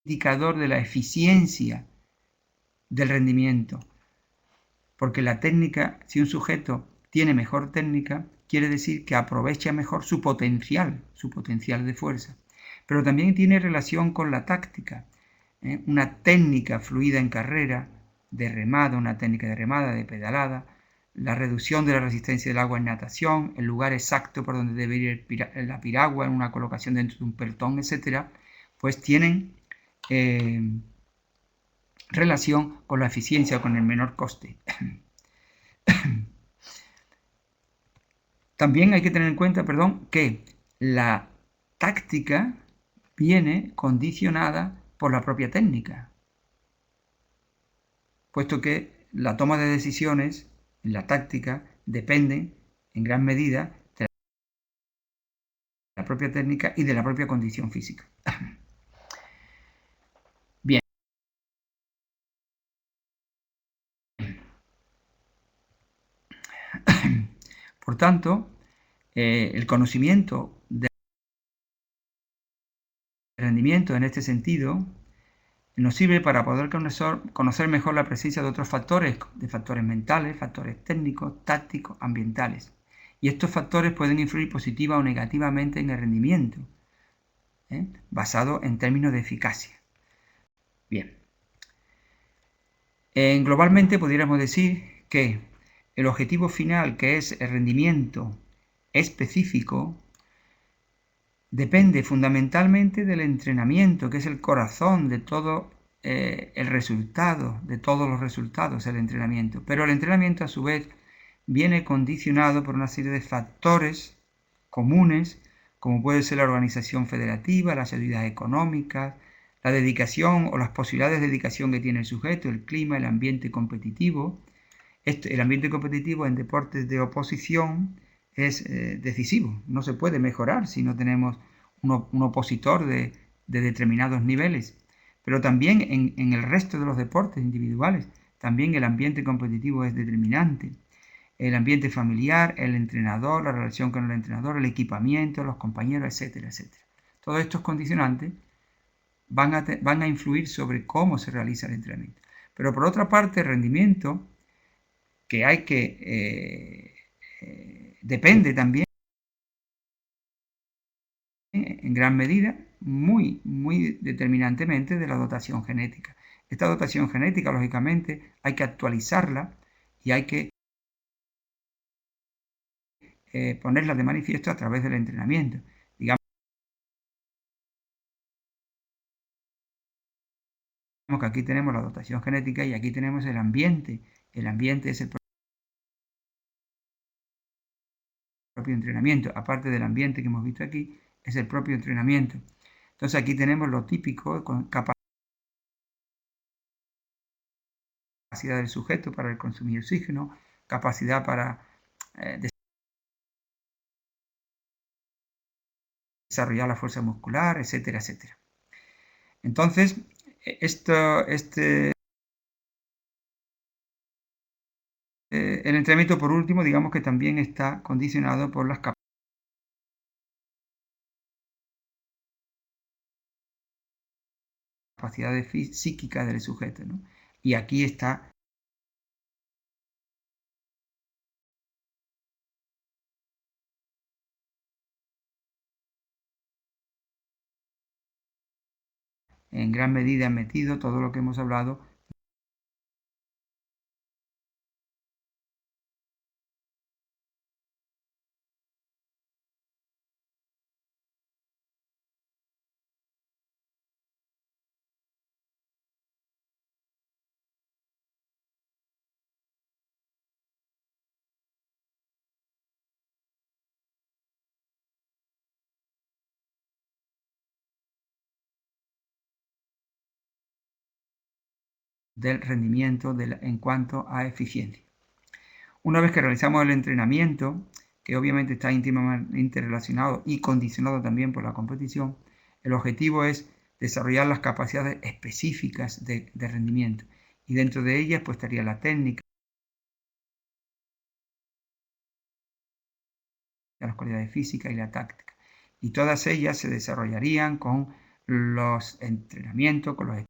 indicador de la eficiencia del rendimiento. Porque la técnica, si un sujeto tiene mejor técnica, quiere decir que aprovecha mejor su potencial de fuerza. Pero también tiene relación con la táctica. Una técnica fluida en carrera, de remada, una técnica de remada, de pedalada, la reducción de la resistencia del agua en natación, el lugar exacto por donde debe ir la piragua, en una colocación dentro de un pelotón, etc., pues tienen relación con la eficiencia, con el menor coste. También hay que tener en cuenta, que la táctica viene condicionada por la propia técnica, puesto que la toma de decisiones en la táctica dependen en gran medida de la propia técnica y de la propia condición física. Bien. Por tanto, el conocimiento del rendimiento en este sentido nos sirve para poder conocer mejor la presencia de otros factores, de factores mentales, factores técnicos, tácticos, ambientales. Y estos factores pueden influir positiva o negativamente en el rendimiento, basado en términos de eficacia. Bien. Globalmente pudiéramos decir que el objetivo final, que es el rendimiento específico, depende fundamentalmente del entrenamiento, que es el corazón de todo el resultado, de todos los resultados, el entrenamiento. Pero el entrenamiento, a su vez, viene condicionado por una serie de factores comunes, como puede ser la organización federativa, las ayudas económicas, la dedicación o las posibilidades de dedicación que tiene el sujeto, el clima, el ambiente competitivo. El ambiente competitivo en deportes de oposición es decisivo. No se puede mejorar si no tenemos un opositor de determinados niveles. Pero también en el resto de los deportes individuales, también el ambiente competitivo es determinante. El ambiente familiar, el entrenador, la relación con el entrenador, el equipamiento, los compañeros, etcétera, etcétera. Todos estos condicionantes van a influir sobre cómo se realiza el entrenamiento. Pero por otra parte, el rendimiento que hay que depende también en gran medida, muy determinantemente, de la dotación genética. Esta dotación genética, lógicamente, hay que actualizarla y hay que ponerla de manifiesto a través del entrenamiento. Digamos que aquí tenemos la dotación genética y aquí tenemos el ambiente. El ambiente es el propio entrenamiento. Aparte del ambiente que hemos visto aquí, es el propio entrenamiento. Entonces aquí tenemos lo típico, con capacidad del sujeto para consumir oxígeno, capacidad para desarrollar la fuerza muscular, etcétera, etcétera. Entonces, el entrenamiento, por último, digamos que también está condicionado por las capacidades psíquicas del sujeto, ¿no? Y aquí está en gran medida metido todo lo que hemos hablado del rendimiento en cuanto a eficiencia. Una vez que realizamos el entrenamiento, que obviamente está íntimamente relacionado y condicionado también por la competición, el objetivo es desarrollar las capacidades específicas de rendimiento. Y dentro de ellas pues estaría la técnica, las cualidades físicas y la táctica. Y todas ellas se desarrollarían con los entrenamientos, con los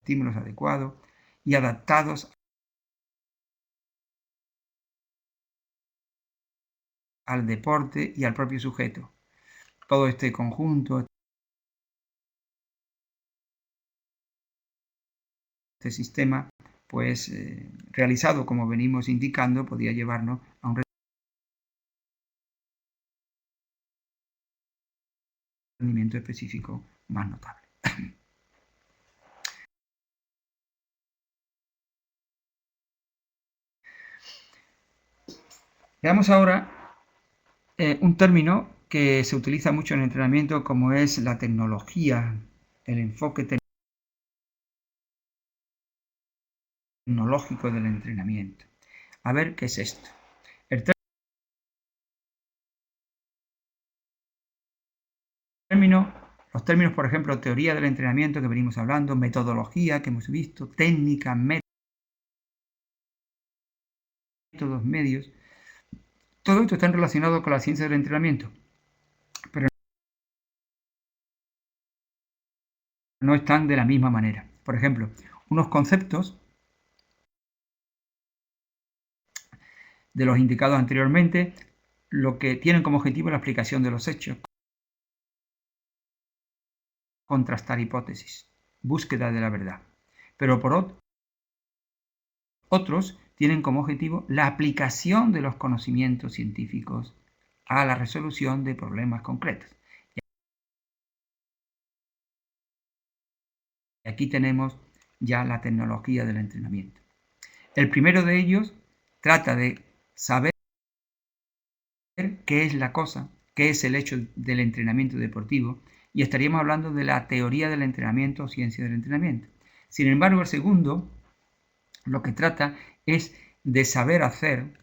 estímulos adecuados y adaptados al deporte y al propio sujeto. Todo este conjunto, este sistema, pues realizado como venimos indicando, podría llevarnos a un rendimiento específico más notable. Veamos ahora un término que se utiliza mucho en el entrenamiento, como es la tecnología, el enfoque tecnológico del entrenamiento. A ver qué es esto. El los términos, por ejemplo, teoría del entrenamiento que venimos hablando, metodología que hemos visto, técnica, métodos, medios, todo esto está relacionado con la ciencia del entrenamiento, pero no están de la misma manera. Por ejemplo, unos conceptos de los indicados anteriormente, lo que tienen como objetivo la explicación de los hechos, contrastar hipótesis, búsqueda de la verdad. Pero por otros tienen como objetivo la aplicación de los conocimientos científicos a la resolución de problemas concretos. Y aquí tenemos ya la tecnología del entrenamiento. El primero de ellos trata de saber qué es la cosa, qué es el hecho del entrenamiento deportivo, y estaríamos hablando de la teoría del entrenamiento o ciencia del entrenamiento. Sin embargo, el segundo lo que trata es de saber hacer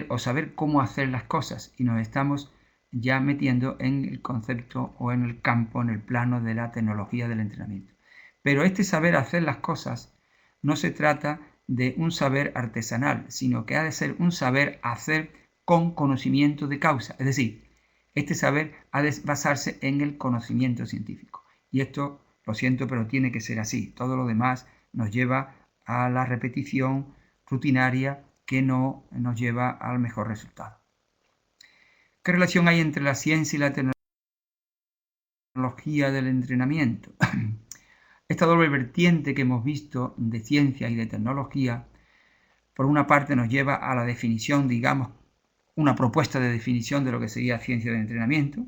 o saber cómo hacer las cosas, y nos estamos ya metiendo en el concepto o en el campo, en el plano de la tecnología del entrenamiento. Pero este saber hacer las cosas no se trata de un saber artesanal, sino que ha de ser un saber hacer con conocimiento de causa. Es decir, este saber ha de basarse en el conocimiento científico. Y esto, lo siento, pero tiene que ser así. Todo lo demás nos lleva a la repetición rutinaria que no nos lleva al mejor resultado. ¿Qué relación hay entre la ciencia y la tecnología del entrenamiento? Esta doble vertiente que hemos visto de ciencia y de tecnología, por una parte nos lleva a la definición, digamos, una propuesta de definición de lo que sería ciencia del entrenamiento,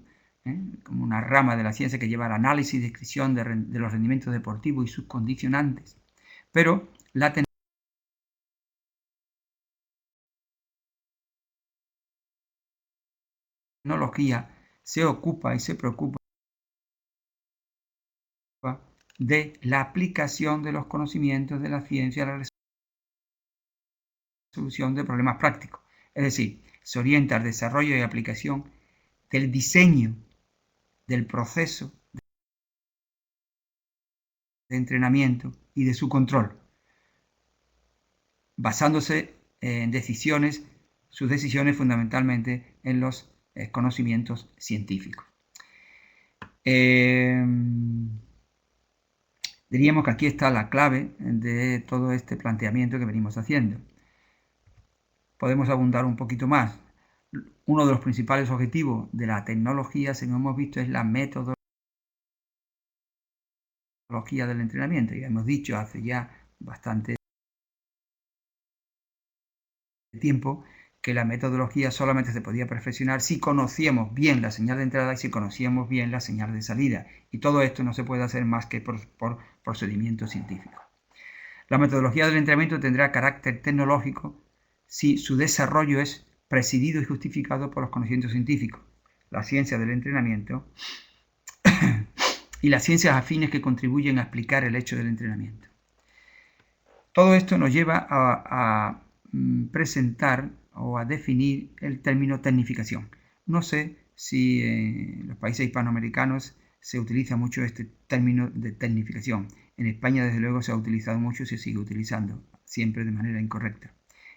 como una rama de la ciencia que lleva al análisis y descripción de los rendimientos deportivos y sus condicionantes. Pero la tecnología se ocupa y se preocupa de la aplicación de los conocimientos de la ciencia a la resolución de problemas prácticos. Es decir, se orienta al desarrollo y aplicación del diseño del proceso de entrenamiento y de su control, basándose en sus decisiones fundamentalmente en los conocimientos científicos. Diríamos que aquí está la clave de todo este planteamiento que venimos haciendo. Podemos abundar un poquito más. Uno de los principales objetivos de la tecnología, según hemos visto, es la metodología del entrenamiento. Ya hemos dicho hace ya bastante tiempo que la metodología solamente se podía perfeccionar si conocíamos bien la señal de entrada y si conocíamos bien la señal de salida. Y todo esto no se puede hacer más que por procedimientos científicos. La metodología del entrenamiento tendrá carácter tecnológico si su desarrollo es presidido y justificado por los conocimientos científicos, la ciencia del entrenamiento y las ciencias afines que contribuyen a explicar el hecho del entrenamiento. Todo esto nos lleva a presentar o a definir el término tecnificación. No sé si en los países hispanoamericanos se utiliza mucho este término de tecnificación. En España, desde luego, se ha utilizado mucho y se sigue utilizando, siempre de manera incorrecta.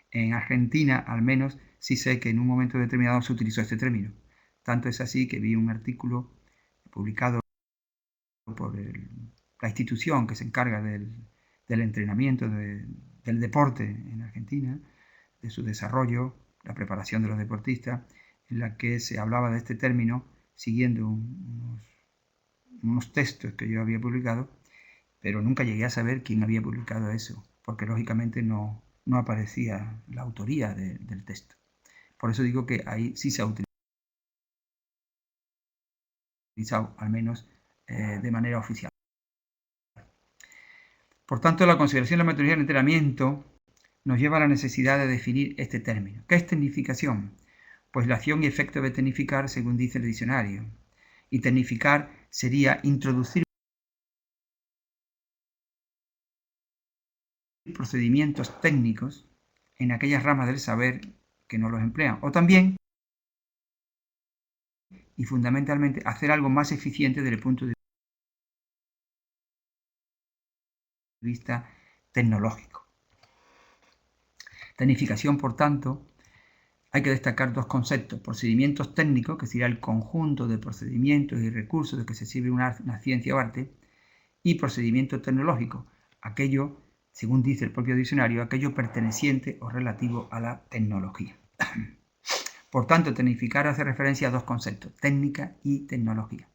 En Argentina, al menos, sí sé que en un momento determinado se utilizó este término. Tanto es así que vi un artículo publicado por la institución que se encarga del entrenamiento del deporte en Argentina, de su desarrollo, la preparación de los deportistas, en la que se hablaba de este término siguiendo unos textos que yo había publicado, pero nunca llegué a saber quién había publicado eso, porque lógicamente no aparecía la autoría del texto. Por eso digo que ahí sí se ha utilizado, al menos de manera oficial. Por tanto, la consideración de la metodología del entrenamiento nos lleva a la necesidad de definir este término. ¿Qué es tecnificación? Pues la acción y efecto de tecnificar, según dice el diccionario. Y tecnificar sería introducir procedimientos técnicos en aquellas ramas del saber que no los emplean. O también, y fundamentalmente, hacer algo más eficiente desde el punto de vista tecnológico. Tecnificación, por tanto, hay que destacar dos conceptos: procedimientos técnicos, que sería el conjunto de procedimientos y recursos de que se sirve una ciencia o arte, y procedimiento tecnológico, aquello, según dice el propio diccionario, aquello perteneciente o relativo a la tecnología. Por tanto, tecnificar hace referencia a dos conceptos: técnica y tecnología.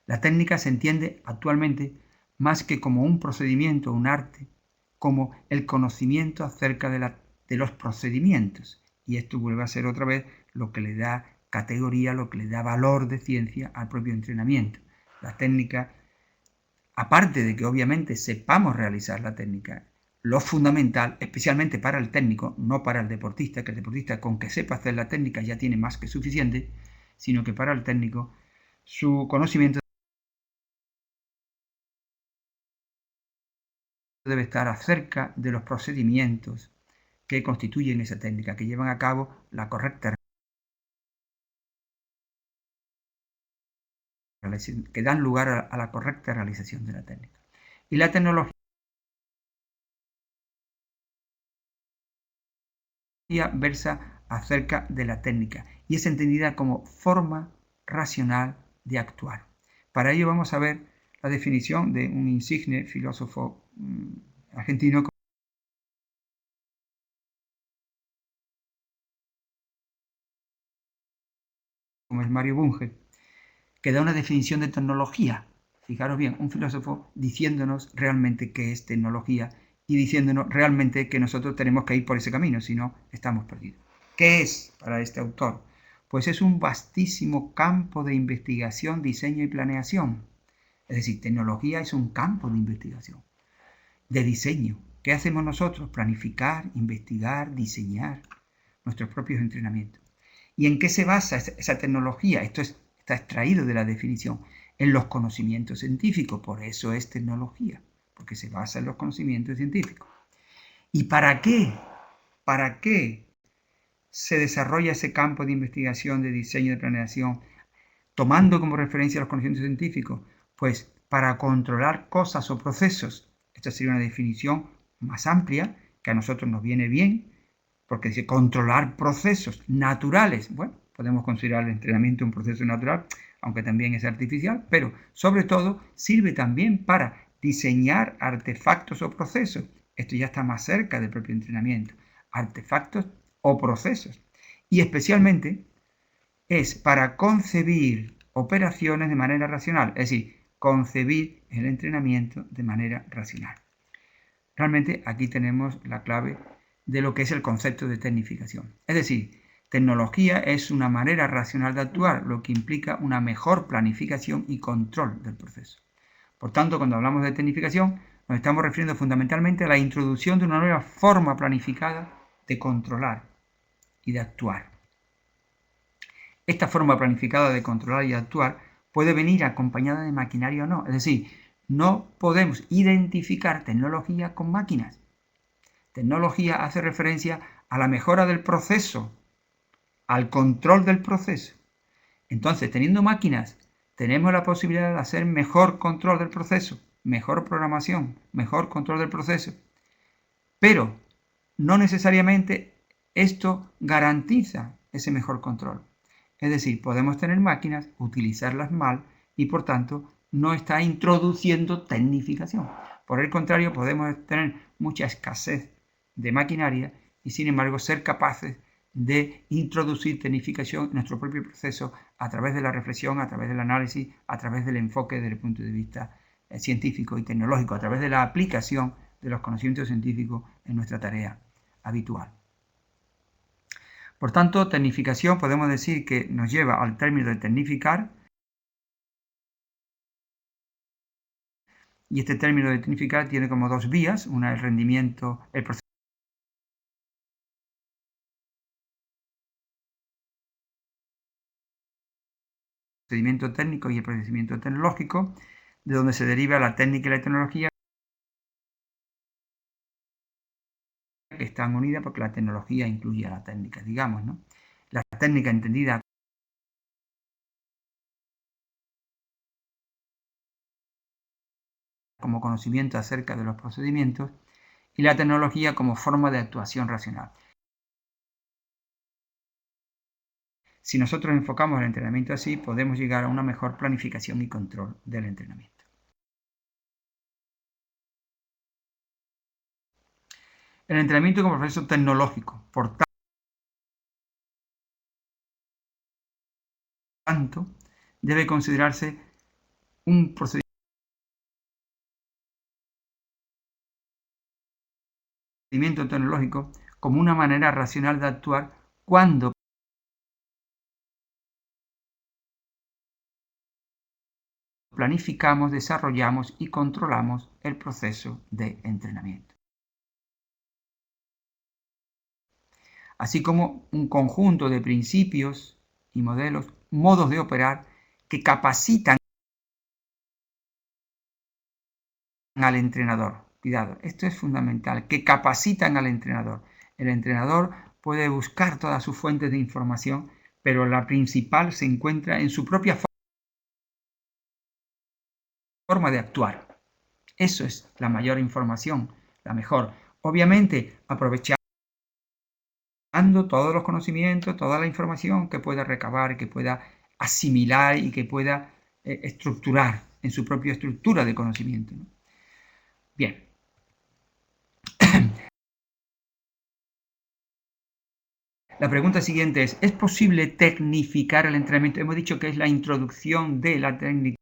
La técnica se entiende actualmente más que como un procedimiento o un arte, como el conocimiento acerca de los procedimientos. Y esto vuelve a ser otra vez lo que le da categoría, lo que le da valor de ciencia al propio entrenamiento. La técnica, aparte de que obviamente sepamos realizar la técnica, lo fundamental, especialmente para el técnico, no para el deportista, que el deportista con que sepa hacer la técnica ya tiene más que suficiente, sino que para el técnico su conocimiento debe estar acerca de los procedimientos que constituyen esa técnica, que llevan a cabo la correcta realización, que dan lugar a la correcta realización de la técnica. Y la tecnología versa acerca de la técnica y es entendida como forma racional de actuar. Para ello vamos a ver la definición de un insigne filósofo argentino como es Mario Bunge, que da una definición de tecnología. Fijaros bien, un filósofo diciéndonos realmente qué es tecnología y diciéndonos realmente que nosotros tenemos que ir por ese camino, si no, estamos perdidos. ¿Qué es para este autor? Pues es un vastísimo campo de investigación, diseño y planeación. Es decir, tecnología es un campo de investigación, de diseño. ¿Qué hacemos nosotros? Planificar, investigar, diseñar nuestros propios entrenamientos. ¿Y en qué se basa esa tecnología? Esto está extraído de la definición: en los conocimientos científicos. Por eso es tecnología, porque se basa en los conocimientos científicos. ¿Y para qué? ¿Para qué se desarrolla ese campo de investigación, de diseño y de planeación, tomando como referencia los conocimientos científicos? Pues para controlar cosas o procesos. Esta sería una definición más amplia, que a nosotros nos viene bien, porque dice controlar procesos naturales. Bueno, podemos considerar el entrenamiento un proceso natural, aunque también es artificial, pero sobre todo sirve también para diseñar artefactos o procesos. Esto ya está más cerca del propio entrenamiento. Artefactos o procesos. Y especialmente es para concebir operaciones de manera racional, es decir, concebir el entrenamiento de manera racional. Realmente aquí tenemos la clave de lo que es el concepto de tecnificación. Es decir, tecnología es una manera racional de actuar, lo que implica una mejor planificación y control del proceso. Por tanto, cuando hablamos de tecnificación, nos estamos refiriendo fundamentalmente a la introducción de una nueva forma planificada de controlar y de actuar. Esta forma planificada de controlar y de actuar puede venir acompañada de maquinaria o no. Es decir, no podemos identificar tecnología con máquinas. Tecnología hace referencia a la mejora del proceso, al control del proceso. Entonces, teniendo máquinas, tenemos la posibilidad de hacer mejor control del proceso, mejor programación, mejor control del proceso. Pero no necesariamente esto garantiza ese mejor control. Es decir, podemos tener máquinas, utilizarlas mal y por tanto no está introduciendo tecnificación. Por el contrario, podemos tener mucha escasez de maquinaria y sin embargo ser capaces de introducir tecnificación en nuestro propio proceso a través de la reflexión, a través del análisis, a través del enfoque desde el punto de vista científico y tecnológico, a través de la aplicación de los conocimientos científicos en nuestra tarea habitual. Por tanto, tecnificación podemos decir que nos lleva al término de tecnificar, y este término de tecnificar tiene como dos vías, una el rendimiento, el procedimiento técnico y el procedimiento tecnológico, de donde se deriva la técnica y la tecnología, que están unidas porque la tecnología incluye a la técnica, digamos, ¿no? La técnica entendida como conocimiento acerca de los procedimientos y la tecnología como forma de actuación racional. Si nosotros enfocamos el entrenamiento así, podemos llegar a una mejor planificación y control del entrenamiento. El entrenamiento como proceso tecnológico, por tanto, debe considerarse un procedimiento tecnológico como una manera racional de actuar cuando planificamos, desarrollamos y controlamos el proceso de entrenamiento. Así como un conjunto de principios y modelos, modos de operar que capacitan al entrenador. Cuidado, esto es fundamental, que capacitan al entrenador. El entrenador puede buscar todas sus fuentes de información, pero la principal se encuentra en su propia forma de actuar. Eso es la mayor información, la mejor. Obviamente, aprovechando todos los conocimientos, toda la información que pueda recabar, que pueda asimilar y que pueda estructurar en su propia estructura de conocimiento, ¿no? Bien. La pregunta siguiente ¿es posible tecnificar el entrenamiento? Hemos dicho que es la introducción de la técnica,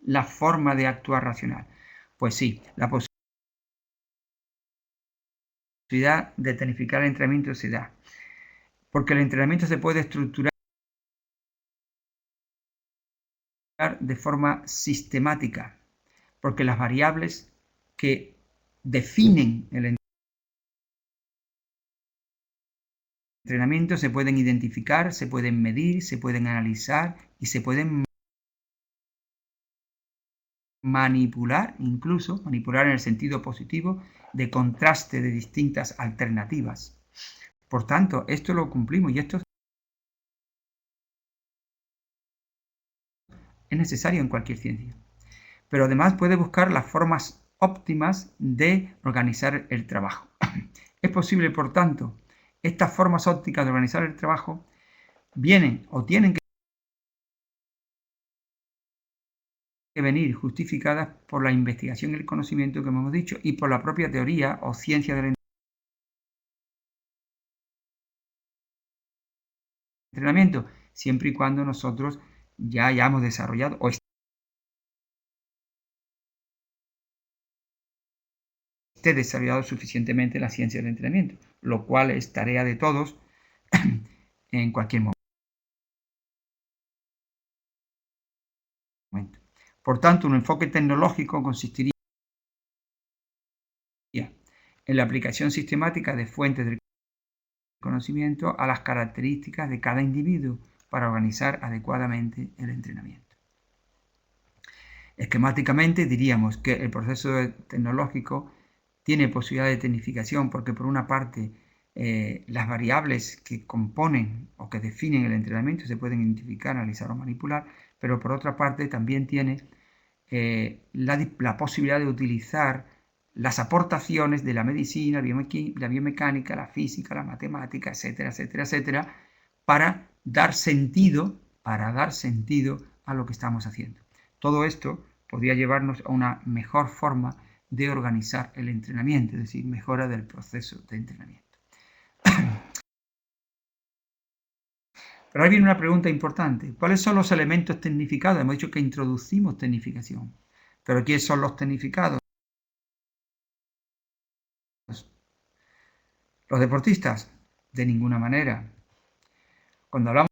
la forma de actuar racional. Pues sí, la posibilidad de tecnificar el entrenamiento se da, porque el entrenamiento se puede estructurar de forma sistemática, porque las variables que definen el entrenamiento se pueden identificar, se pueden medir, se pueden analizar y se pueden manipular, incluso manipular en el sentido positivo de contraste de distintas alternativas. Por tanto, esto lo cumplimos y esto es necesario en cualquier ciencia. Pero además puede buscar las formas óptimas de organizar el trabajo. Es posible, por tanto, estas formas ópticas de organizar el trabajo vienen o tienen que venir justificadas por la investigación y el conocimiento que hemos dicho y por la propia teoría o ciencia del entrenamiento, siempre y cuando nosotros ya hayamos desarrollado o esté desarrollado suficientemente la ciencia del entrenamiento, lo cual es tarea de todos en cualquier momento. Por tanto, un enfoque tecnológico consistiría en la aplicación sistemática de fuentes del conocimiento a las características de cada individuo para organizar adecuadamente el entrenamiento. Esquemáticamente diríamos que el proceso tecnológico tiene posibilidad de tecnificación porque por una parte las variables que componen o que definen el entrenamiento se pueden identificar, analizar o manipular, pero por otra parte también tiene la posibilidad de utilizar las aportaciones de la medicina, la biomecánica, la física, la matemática, etcétera, etcétera, etcétera, para dar sentido a lo que estamos haciendo. Todo esto podría llevarnos a una mejor forma de organizar el entrenamiento, es decir, mejora del proceso de entrenamiento. Pero ahora viene una pregunta importante. ¿Cuáles son los elementos tecnificados? Hemos dicho que introducimos tecnificación. ¿Pero quiénes son los tecnificados? ¿Los deportistas? De ninguna manera. Cuando hablamos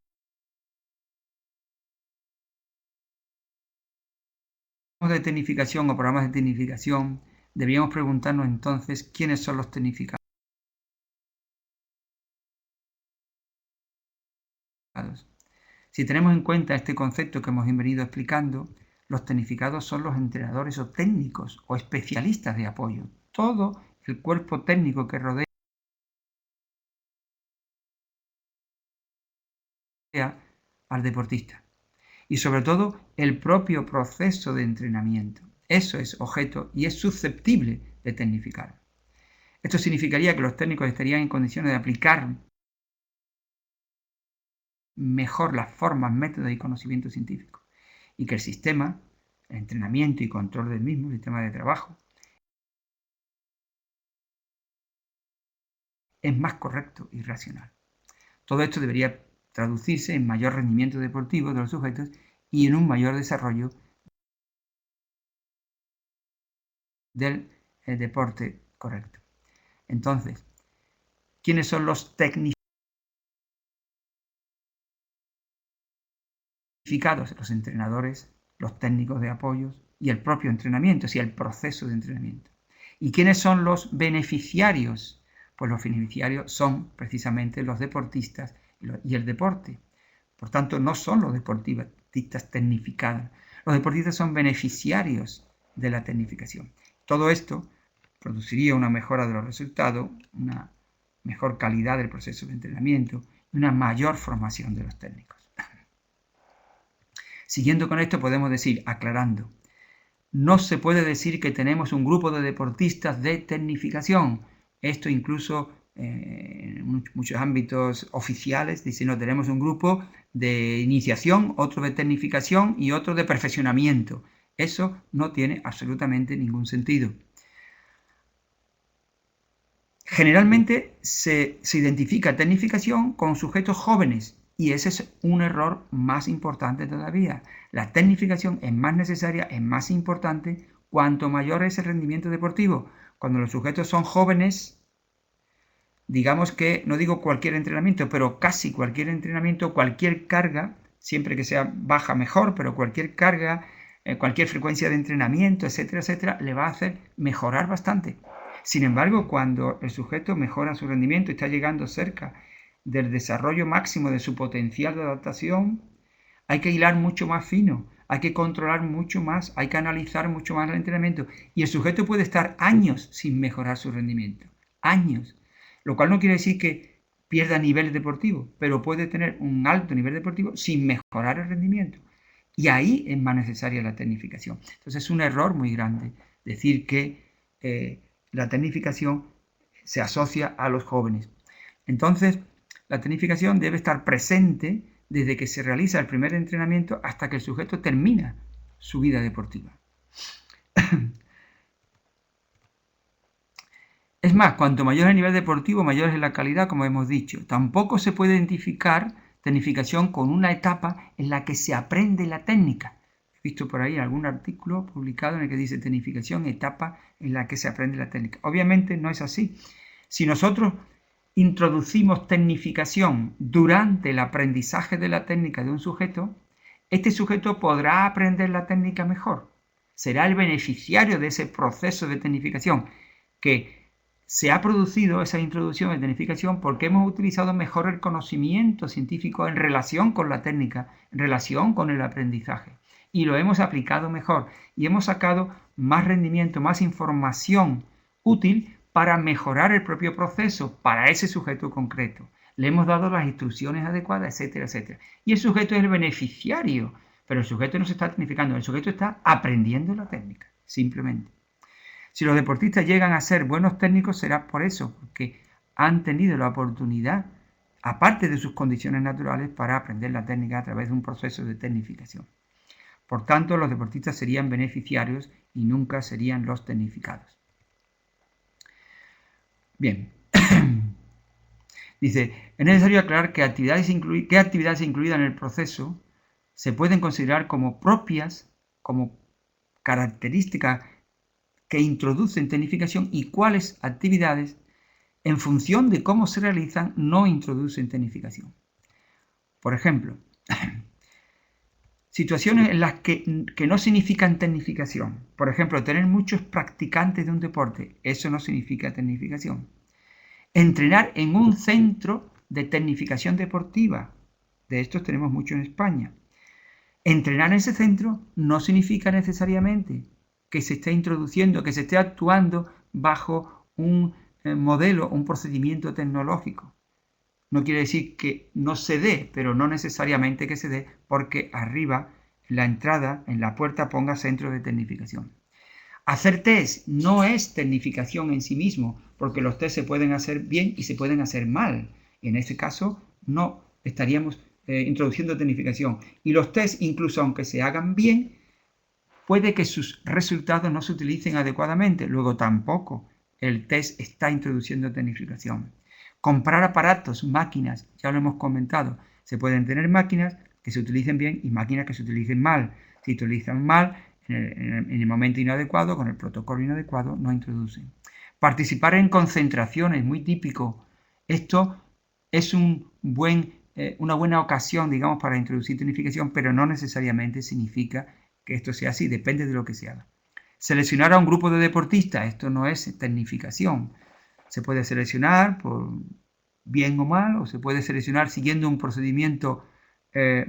de tecnificación o programas de tecnificación, deberíamos preguntarnos entonces quiénes son los tecnificados. Si tenemos en cuenta este concepto que hemos venido explicando, los tecnificados son los entrenadores o técnicos o especialistas de apoyo. Todo el cuerpo técnico que rodea al deportista. Y sobre todo el propio proceso de entrenamiento. Eso es objeto y es susceptible de tecnificar. Esto significaría que los técnicos estarían en condiciones de aplicar mejor las formas, métodos y conocimientos científicos. Y que el sistema, el entrenamiento y control del mismo, el sistema de trabajo, es más correcto y racional. Todo esto debería traducirse en mayor rendimiento deportivo de los sujetos y en un mayor desarrollo del deporte correcto. Entonces, ¿quiénes son los tecnificados? Los entrenadores, los técnicos de apoyos y el propio entrenamiento, es decir, el proceso de entrenamiento. ¿Y quiénes son los beneficiarios? Pues los beneficiarios son precisamente los deportistas y el deporte. Por tanto, no son los deportistas tecnificados. Los deportistas son beneficiarios de la tecnificación. Todo esto produciría una mejora de los resultados, una mejor calidad del proceso de entrenamiento y una mayor formación de los técnicos. Siguiendo con esto podemos decir, aclarando, no se puede decir que tenemos un grupo de deportistas de tecnificación. Esto incluso en muchos ámbitos oficiales dicen, no, tenemos un grupo de iniciación, otro de tecnificación y otro de perfeccionamiento. Eso no tiene absolutamente ningún sentido. Generalmente se identifica tecnificación con sujetos jóvenes y ese es un error más importante todavía. La tecnificación es más necesaria, es más importante cuanto mayor es el rendimiento deportivo. Cuando los sujetos son jóvenes, digamos que, no digo cualquier entrenamiento, pero casi cualquier entrenamiento, cualquier carga, siempre que sea baja mejor, pero cualquier carga, cualquier frecuencia de entrenamiento, etcétera, etcétera, le va a hacer mejorar bastante. Sin embargo, cuando el sujeto mejora su rendimiento y está llegando cerca del desarrollo máximo de su potencial de adaptación, hay que hilar mucho más fino, hay que controlar mucho más, hay que analizar mucho más el entrenamiento y el sujeto puede estar años sin mejorar su rendimiento, años, lo cual no quiere decir que pierda nivel deportivo, pero puede tener un alto nivel deportivo sin mejorar el rendimiento y ahí es más necesaria la tecnificación. Entonces es un error muy grande decir que la tecnificación se asocia a los jóvenes. Entonces, la tecnificación debe estar presente desde que se realiza el primer entrenamiento hasta que el sujeto termina su vida deportiva. Es más, cuanto mayor es el nivel deportivo, mayor es la calidad, como hemos dicho. Tampoco se puede identificar tecnificación con una etapa en la que se aprende la técnica. He visto por ahí algún artículo publicado en el que dice tecnificación, etapa en la que se aprende la técnica. Obviamente no es así. Si nosotros introducimos tecnificación durante el aprendizaje de la técnica de un sujeto, este sujeto podrá aprender la técnica mejor. Será el beneficiario de ese proceso de tecnificación que se ha producido esa introducción de tecnificación porque hemos utilizado mejor el conocimiento científico en relación con la técnica, en relación con el aprendizaje. Y lo hemos aplicado mejor y hemos sacado más rendimiento, más información útil para mejorar el propio proceso para ese sujeto concreto. Le hemos dado las instrucciones adecuadas, etcétera, etcétera. Y el sujeto es el beneficiario, pero el sujeto no se está tecnificando, el sujeto está aprendiendo la técnica, simplemente. Si los deportistas llegan a ser buenos técnicos será por eso, porque han tenido la oportunidad, aparte de sus condiciones naturales, para aprender la técnica a través de un proceso de tecnificación. Por tanto, los deportistas serían beneficiarios y nunca serían los tecnificados. Bien. Dice, es necesario aclarar que qué actividades incluidas en el proceso se pueden considerar como propias, como características que introducen tecnificación y cuáles actividades, en función de cómo se realizan, no introducen tecnificación. Por ejemplo, situaciones en las que no significan tecnificación. Por ejemplo, tener muchos practicantes de un deporte, eso no significa tecnificación. Entrenar en un centro de tecnificación deportiva, de estos tenemos mucho en España. Entrenar en ese centro no significa necesariamente que se esté introduciendo, que se esté actuando bajo un modelo, un procedimiento tecnológico. No quiere decir que no se dé, pero no necesariamente que se dé, porque arriba, en la entrada, en la puerta, ponga centro de tecnificación. Hacer test no es tecnificación en sí mismo, porque los test se pueden hacer bien y se pueden hacer mal. Y en este caso, no estaríamos introduciendo tecnificación. Y los test, incluso aunque se hagan bien, puede que sus resultados no se utilicen adecuadamente. Luego tampoco el test está introduciendo tecnificación. Comprar aparatos, máquinas, ya lo hemos comentado. Se pueden tener máquinas que se utilicen bien y máquinas que se utilicen mal. Si se utilizan mal, en el momento inadecuado, con el protocolo inadecuado, no introducen. Participar en concentraciones, muy típico. Esto es una buena ocasión, digamos, para introducir tecnificación, pero no necesariamente significa que esto sea así, depende de lo que se haga. Seleccionar a un grupo de deportistas, esto no es tecnificación. Se puede seleccionar por bien o mal, o se puede seleccionar siguiendo un procedimiento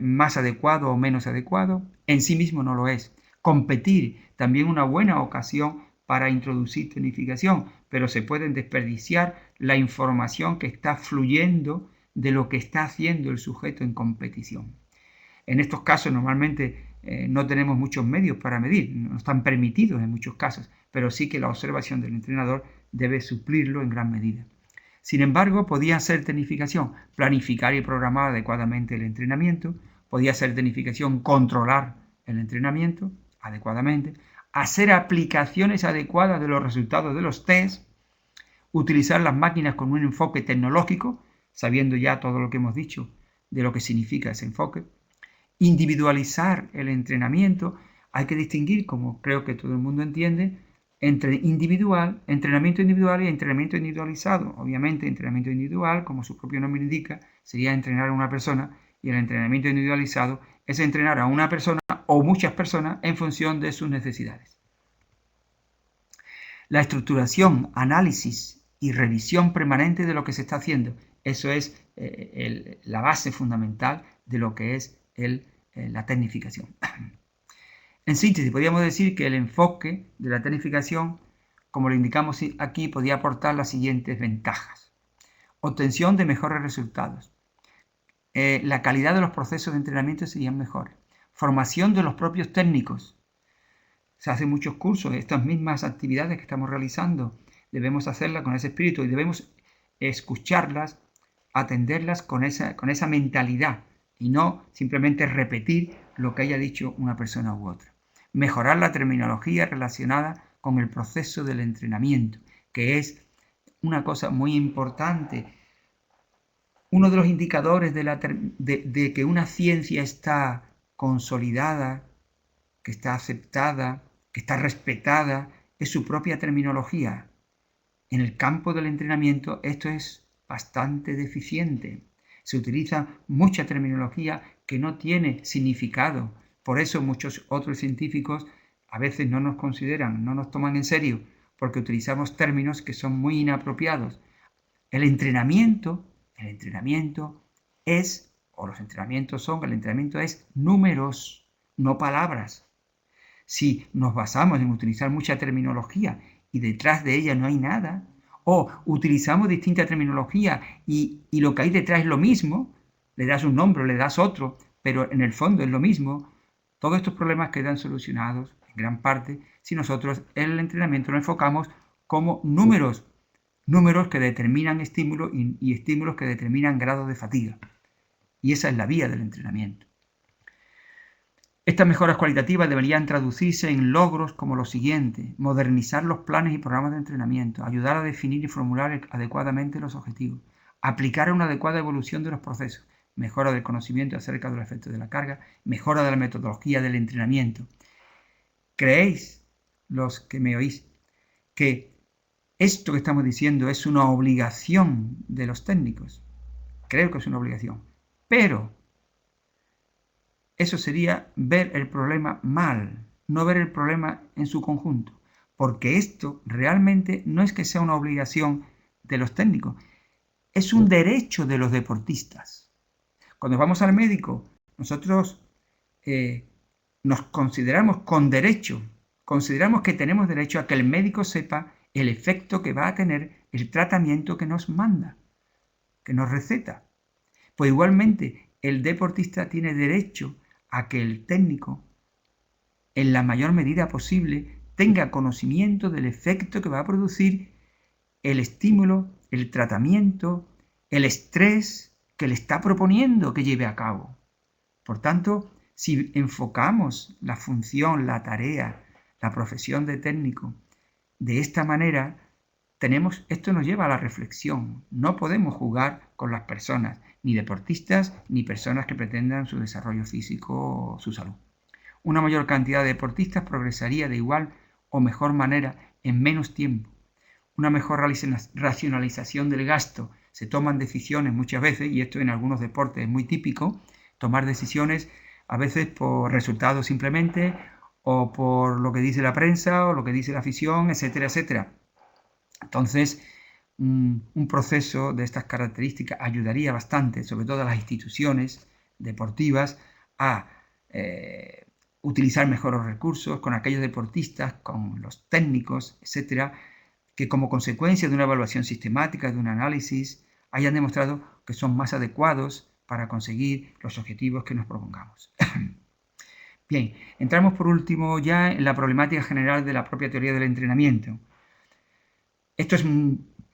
más adecuado o menos adecuado. En sí mismo no lo es. Competir, también una buena ocasión para introducir tecnificación, pero se pueden desperdiciar la información que está fluyendo de lo que está haciendo el sujeto en competición. En estos casos normalmente no tenemos muchos medios para medir, no están permitidos en muchos casos, pero sí que la observación del entrenador debe suplirlo en gran medida. Sin embargo, podía ser tecnificación planificar y programar adecuadamente el entrenamiento, podía ser tecnificación controlar el entrenamiento adecuadamente, hacer aplicaciones adecuadas de los resultados de los test, utilizar las máquinas con un enfoque tecnológico, sabiendo ya todo lo que hemos dicho de lo que significa ese enfoque, individualizar el entrenamiento. Hay que distinguir, como creo que todo el mundo entiende, entre entrenamiento individual y entrenamiento individualizado. Obviamente, entrenamiento individual, como su propio nombre indica, sería entrenar a una persona, y el entrenamiento individualizado es entrenar a una persona o muchas personas en función de sus necesidades. La estructuración, análisis y revisión permanente de lo que se está haciendo, eso es la base fundamental de lo que es la tecnificación. En síntesis, podríamos decir que el enfoque de la tecnificación, como lo indicamos aquí, podía aportar las siguientes ventajas. Obtención de mejores resultados. La calidad de los procesos de entrenamiento serían mejores. Formación de los propios técnicos. Se hacen muchos cursos, estas mismas actividades que estamos realizando, debemos hacerlas con ese espíritu y debemos escucharlas, atenderlas con esa mentalidad y no simplemente repetir lo que haya dicho una persona u otra. Mejorar la terminología relacionada con el proceso del entrenamiento, que es una cosa muy importante. Uno de los indicadores de que una ciencia está consolidada, que está aceptada, que está respetada, es su propia terminología. En el campo del entrenamiento esto es bastante deficiente. Se utiliza mucha terminología que no tiene significado. Por eso muchos otros científicos a veces no nos consideran, no nos toman en serio, porque utilizamos términos que son muy inapropiados. El entrenamiento es, o los entrenamientos son, el entrenamiento es números, no palabras. Si nos basamos en utilizar mucha terminología y detrás de ella no hay nada, o utilizamos distinta terminología y lo que hay detrás es lo mismo, le das un nombre, le das otro, pero en el fondo es lo mismo, todos estos problemas quedan solucionados en gran parte si nosotros en el entrenamiento lo enfocamos como números que determinan estímulos y estímulos que determinan grados de fatiga. Y esa es la vía del entrenamiento. Estas mejoras cualitativas deberían traducirse en logros como los siguientes: modernizar los planes y programas de entrenamiento, ayudar a definir y formular adecuadamente los objetivos, aplicar una adecuada evolución de los procesos, mejora del conocimiento acerca de los efectos de la carga, mejora de la metodología del entrenamiento. ¿Creéis, los que me oís, que esto que estamos diciendo es una obligación de los técnicos? Creo que es una obligación, pero eso sería ver el problema mal, no ver el problema en su conjunto, porque esto realmente no es que sea una obligación de los técnicos, es un derecho de los deportistas. Cuando vamos al médico, nosotros nos consideramos con derecho, consideramos que tenemos derecho a que el médico sepa el efecto que va a tener el tratamiento que nos manda, que nos receta. Pues igualmente el deportista tiene derecho a que el técnico, en la mayor medida posible, tenga conocimiento del efecto que va a producir el estímulo, el tratamiento, el estrés que le está proponiendo que lleve a cabo. Por tanto, si enfocamos la función, la tarea, la profesión de técnico de esta manera, esto nos lleva a la reflexión. No podemos jugar con las personas, ni deportistas, ni personas que pretendan su desarrollo físico o su salud. Una mayor cantidad de deportistas progresaría de igual o mejor manera en menos tiempo. Una mejor racionalización del gasto. Se toman decisiones muchas veces, y esto en algunos deportes es muy típico, tomar decisiones a veces por resultados simplemente, o por lo que dice la prensa, o lo que dice la afición, etcétera, etcétera. Entonces, un proceso de estas características ayudaría bastante, sobre todo a las instituciones deportivas, a utilizar mejor los recursos con aquellos deportistas, con los técnicos, etcétera, que como consecuencia de una evaluación sistemática, de un análisis, hayan demostrado que son más adecuados para conseguir los objetivos que nos propongamos. Bien, entramos por último ya en la problemática general de la propia teoría del entrenamiento. Esto es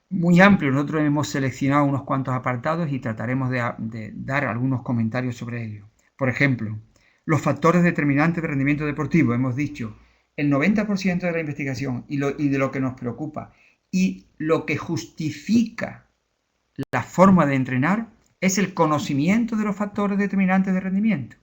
muy amplio, nosotros hemos seleccionado unos cuantos apartados y trataremos de dar algunos comentarios sobre ello. Por ejemplo, los factores determinantes de rendimiento deportivo. Hemos dicho, el 90% de la investigación y de lo que nos preocupa y lo que justifica la forma de entrenar es el conocimiento de los factores determinantes de rendimiento.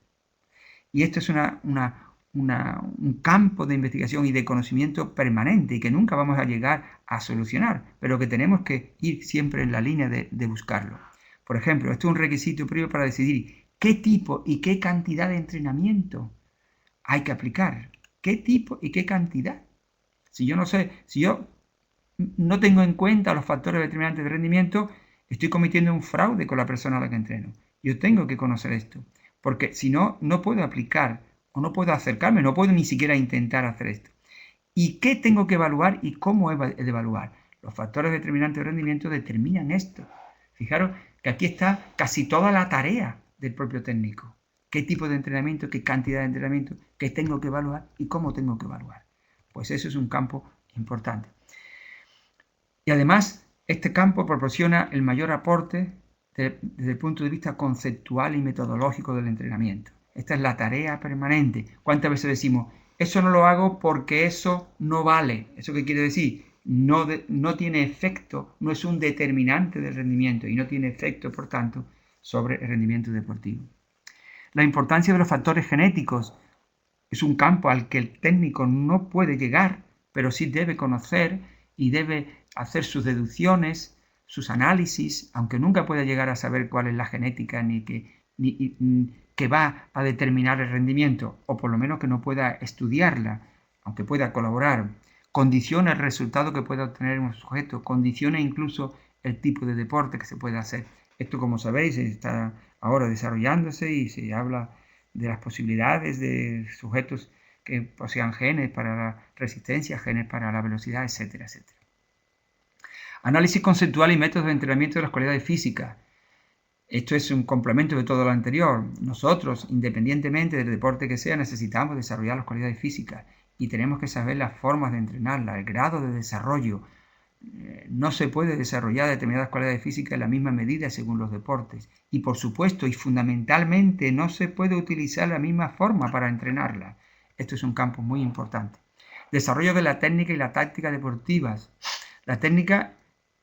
Y esto es un campo de investigación y de conocimiento permanente y que nunca vamos a llegar a solucionar, pero que tenemos que ir siempre en la línea de buscarlo. Por ejemplo, esto es un requisito previo para decidir qué tipo y qué cantidad de entrenamiento hay que aplicar. ¿Qué tipo y qué cantidad? Si yo no tengo en cuenta los factores determinantes de rendimiento, estoy cometiendo un fraude con la persona a la que entreno. Yo tengo que conocer esto, porque si no, no puedo aplicar o no puedo acercarme, no puedo ni siquiera intentar hacer esto. ¿Y qué tengo que evaluar y cómo he de evaluar? Los factores determinantes de rendimiento determinan esto. Fijaros que aquí está casi toda la tarea del propio técnico. ¿Qué tipo de entrenamiento, qué cantidad de entrenamiento, qué tengo que evaluar y cómo tengo que evaluar? Pues eso es un campo importante. Y además, este campo proporciona el mayor aporte desde el punto de vista conceptual y metodológico del entrenamiento. Esta es la tarea permanente. ¿Cuántas veces decimos, eso no lo hago porque eso no vale? ¿Eso qué quiere decir? No tiene efecto, no es un determinante del rendimiento y no tiene efecto, por tanto, sobre el rendimiento deportivo. La importancia de los factores genéticos es un campo al que el técnico no puede llegar, pero sí debe conocer y debe hacer sus deducciones, sus análisis, aunque nunca pueda llegar a saber cuál es la genética ni que va a determinar el rendimiento, o por lo menos que no pueda estudiarla, aunque pueda colaborar. Condiciona el resultado que pueda obtener un sujeto, condiciona incluso el tipo de deporte que se puede hacer. Esto, como sabéis, está ahora desarrollándose y se habla de las posibilidades de sujetos que posean genes para la resistencia, genes para la velocidad, etcétera, etcétera. Análisis conceptual y métodos de entrenamiento de las cualidades físicas. Esto es un complemento de todo lo anterior. Nosotros, independientemente del deporte que sea, necesitamos desarrollar las cualidades físicas y tenemos que saber las formas de entrenarlas, el grado de desarrollo, no se puede desarrollar determinadas cualidades físicas en la misma medida según los deportes. Y por supuesto y fundamentalmente no se puede utilizar la misma forma para entrenarla. Esto es un campo muy importante. Desarrollo de la técnica y la táctica deportivas. La técnica,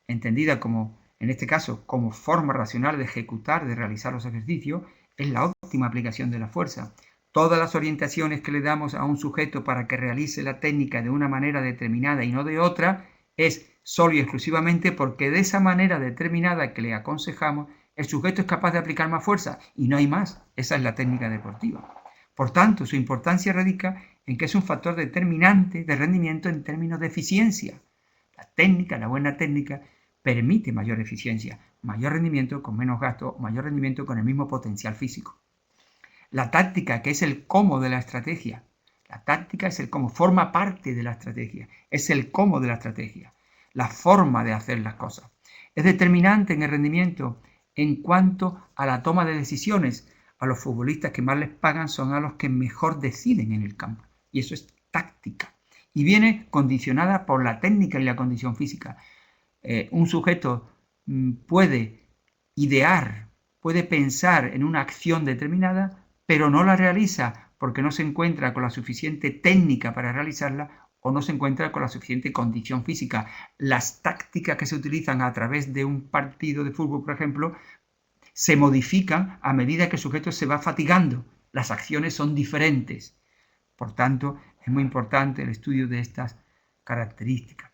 entendida como, en este caso, como forma racional de ejecutar, de realizar los ejercicios, es la óptima aplicación de la fuerza. Todas las orientaciones que le damos a un sujeto para que realice la técnica de una manera determinada y no de otra, es solo y exclusivamente porque de esa manera determinada que le aconsejamos, el sujeto es capaz de aplicar más fuerza y no hay más. Esa es la técnica deportiva. Por tanto, su importancia radica en que es un factor determinante de rendimiento en términos de eficiencia. La técnica, la buena técnica, permite mayor eficiencia, mayor rendimiento con menos gasto, mayor rendimiento con el mismo potencial físico. La táctica, que es el cómo de la estrategia. La táctica es el cómo, forma parte de la estrategia, es el cómo de la estrategia, la forma de hacer las cosas. Es determinante en el rendimiento en cuanto a la toma de decisiones. A los futbolistas que más les pagan son a los que mejor deciden en el campo. Y eso es táctica. Y viene condicionada por la técnica y la condición física. Un sujeto puede idear, puede pensar en una acción determinada, pero no la realiza porque no se encuentra con la suficiente técnica para realizarla o no se encuentra con la suficiente condición física. Las tácticas que se utilizan a través de un partido de fútbol, por ejemplo, se modifican a medida que el sujeto se va fatigando. Las acciones son diferentes. Por tanto, es muy importante el estudio de estas características.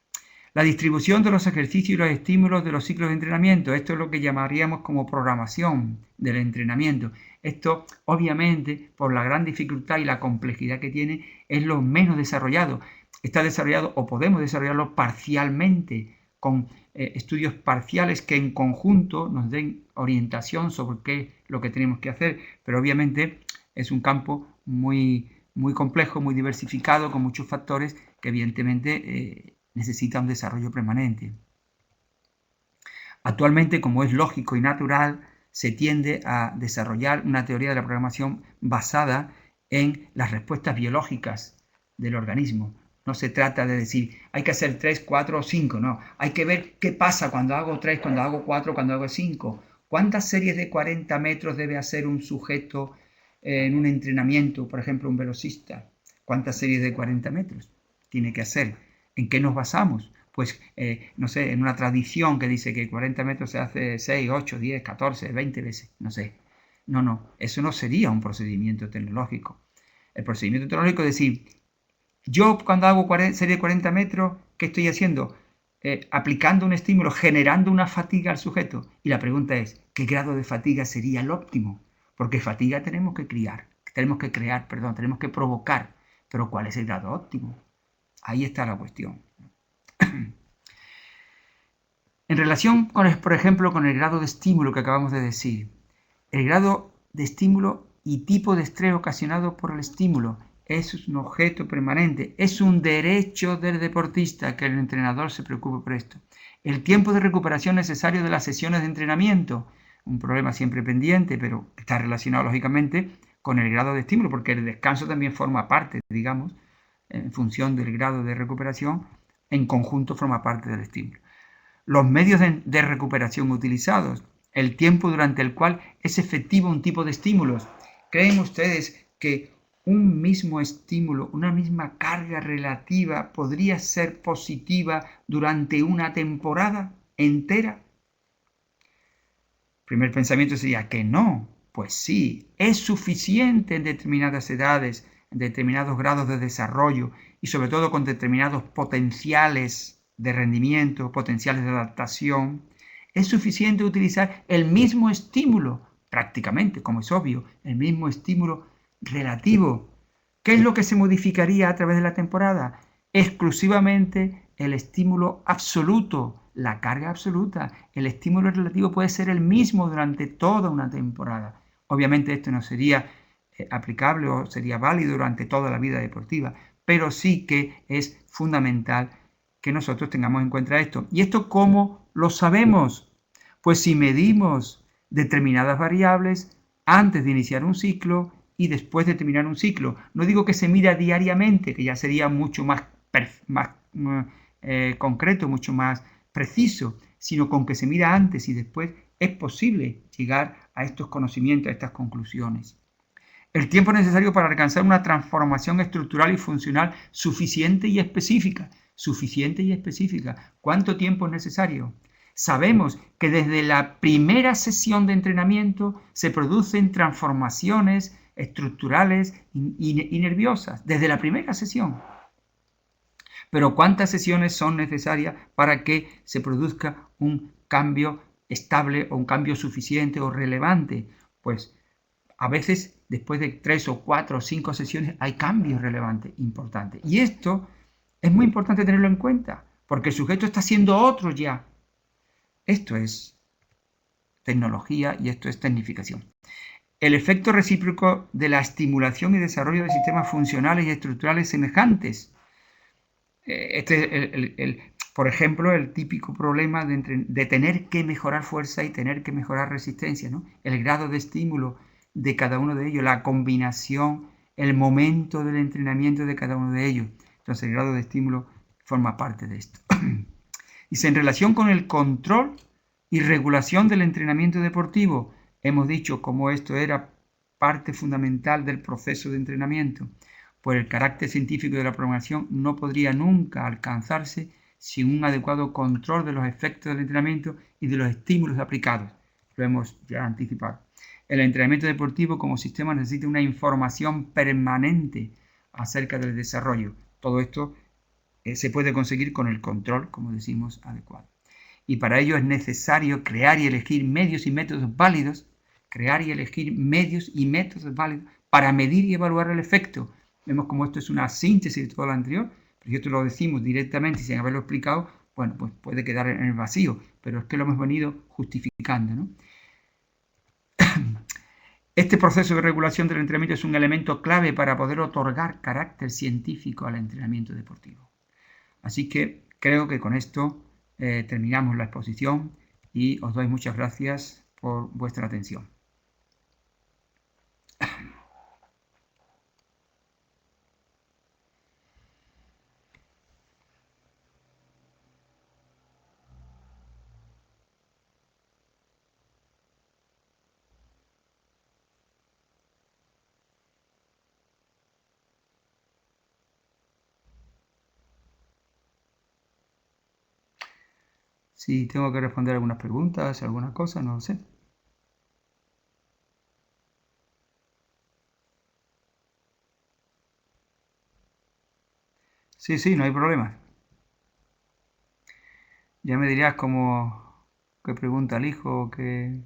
La distribución de los ejercicios y los estímulos de los ciclos de entrenamiento. Esto es lo que llamaríamos como programación del entrenamiento. Esto, obviamente, por la gran dificultad y la complejidad que tiene, es lo menos desarrollado. Está desarrollado o podemos desarrollarlo parcialmente, con estudios parciales que en conjunto nos den orientación sobre qué es lo que tenemos que hacer. Pero obviamente es un campo muy complejo, muy diversificado, con muchos factores que evidentemente necesita un desarrollo permanente. Actualmente, como es lógico y natural, se tiende a desarrollar una teoría de la programación basada en las respuestas biológicas del organismo. No se trata de decir, hay que hacer 3, 4 o 5, no. Hay que ver qué pasa cuando hago 3, cuando hago 4, cuando hago 5. ¿Cuántas series de 40 metros debe hacer un sujeto en un entrenamiento, por ejemplo, un velocista? ¿Cuántas series de 40 metros tiene que hacer? ¿En qué nos basamos? Pues, no sé, en una tradición que dice que 40 metros se hace 6, 8, 10, 14, 20 veces, no sé. No, eso no sería un procedimiento tecnológico. El procedimiento tecnológico es decir, yo cuando hago serie de 40 metros, ¿qué estoy haciendo? Aplicando un estímulo, generando una fatiga al sujeto. Y la pregunta es, ¿qué grado de fatiga sería el óptimo? Porque fatiga tenemos que tenemos que provocar. Pero ¿cuál es el grado óptimo? Ahí está la cuestión. En relación con, por ejemplo, con el grado de estímulo que acabamos de decir, el grado de estímulo y tipo de estrés ocasionado por el estímulo es un objeto permanente, es un derecho del deportista que el entrenador se preocupe por esto. El tiempo de recuperación necesario de las sesiones de entrenamiento, un problema siempre pendiente, pero está relacionado lógicamente con el grado de estímulo, porque el descanso también forma parte, digamos, en función del grado de recuperación, en conjunto forma parte del estímulo. Los medios de recuperación utilizados, el tiempo durante el cual es efectivo un tipo de estímulos. ¿Creen ustedes que un mismo estímulo, una misma carga relativa podría ser positiva durante una temporada entera? El primer pensamiento sería que no. Pues sí, es suficiente en determinadas edades, en determinados grados de desarrollo y sobre todo con determinados potenciales de rendimiento, potenciales de adaptación. Es suficiente utilizar el mismo estímulo, prácticamente, como es obvio, el mismo estímulo relativo. ¿Qué es lo que se modificaría a través de la temporada? Exclusivamente el estímulo absoluto, la carga absoluta. El estímulo relativo puede ser el mismo durante toda una temporada. Obviamente esto no sería aplicable o sería válido durante toda la vida deportiva, pero sí que es fundamental que nosotros tengamos en cuenta esto. ¿Y esto cómo lo sabemos? Pues si medimos determinadas variables antes de iniciar un ciclo y después de terminar un ciclo. No digo que se mida diariamente, que ya sería mucho más concreto, mucho más preciso, sino con que se mira antes y después es posible llegar a estos conocimientos, a estas conclusiones. El tiempo necesario para alcanzar una transformación estructural y funcional suficiente y específica. Suficiente y específica. ¿Cuánto tiempo es necesario? Sabemos que desde la primera sesión de entrenamiento se producen transformaciones estructurales y nerviosas. Desde la primera sesión. Pero ¿cuántas sesiones son necesarias para que se produzca un cambio estable o un cambio suficiente o relevante? Pues a veces después de 3 o 4 o 5 sesiones hay cambios relevantes, importantes. Y esto es muy importante tenerlo en cuenta, porque el sujeto está siendo otro ya. Esto es tecnología y esto es tecnificación. El efecto recíproco de la estimulación y desarrollo de sistemas funcionales y estructurales semejantes. Por ejemplo, el típico problema de tener que mejorar fuerza y tener que mejorar resistencia, ¿no? El grado de estímulo de cada uno de ellos, la combinación, el momento del entrenamiento de cada uno de ellos. Entonces, el grado de estímulo forma parte de esto. Y en relación con el control y regulación del entrenamiento deportivo, hemos dicho cómo esto era parte fundamental del proceso de entrenamiento. Por el carácter científico de la programación no podría nunca alcanzarse sin un adecuado control de los efectos del entrenamiento y de los estímulos aplicados. Lo hemos ya anticipado. El entrenamiento deportivo como sistema necesita una información permanente acerca del desarrollo. Todo esto se puede conseguir con el control, como decimos, adecuado. Y para ello es necesario crear y elegir medios y métodos válidos, para medir y evaluar el efecto. Vemos como esto es una síntesis de todo lo anterior, pero si esto lo decimos directamente y sin haberlo explicado, bueno, pues puede quedar en el vacío, pero es que lo hemos venido justificando, ¿no? Este proceso de regulación del entrenamiento es un elemento clave para poder otorgar carácter científico al entrenamiento deportivo. Así que creo que con esto terminamos la exposición y os doy muchas gracias por vuestra atención. Si tengo que responder algunas preguntas, algunas cosas, no lo sé. Sí, no hay problema. Ya me dirás cómo, qué pregunta elijo, qué...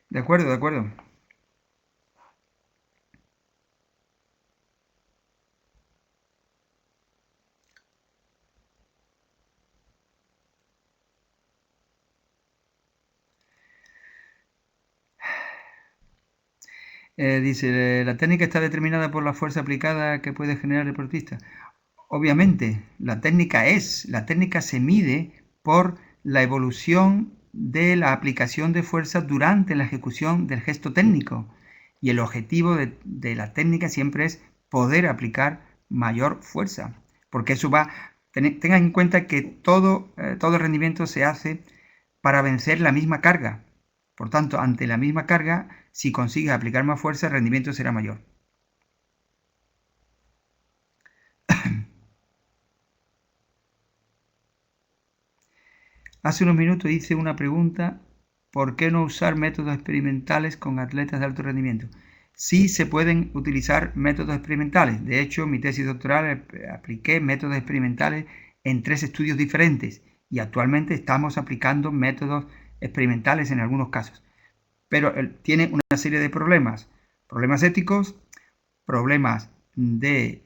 De acuerdo, de acuerdo. Dice, ¿la técnica está determinada por la fuerza aplicada que puede generar el deportista? Obviamente, la técnica se mide por la evolución de la aplicación de fuerza durante la ejecución del gesto técnico. Y el objetivo de la técnica siempre es poder aplicar mayor fuerza. Porque eso va, tengan en cuenta que todo rendimiento se hace para vencer la misma carga. Por tanto, ante la misma carga, si consigues aplicar más fuerza, el rendimiento será mayor. Hace unos minutos hice una pregunta, ¿por qué no usar métodos experimentales con atletas de alto rendimiento? Sí se pueden utilizar métodos experimentales. De hecho, en mi tesis doctoral apliqué métodos experimentales en 3 estudios diferentes y actualmente estamos aplicando métodos experimentales en algunos casos. pero tiene una serie de problemas. Problemas éticos, problemas de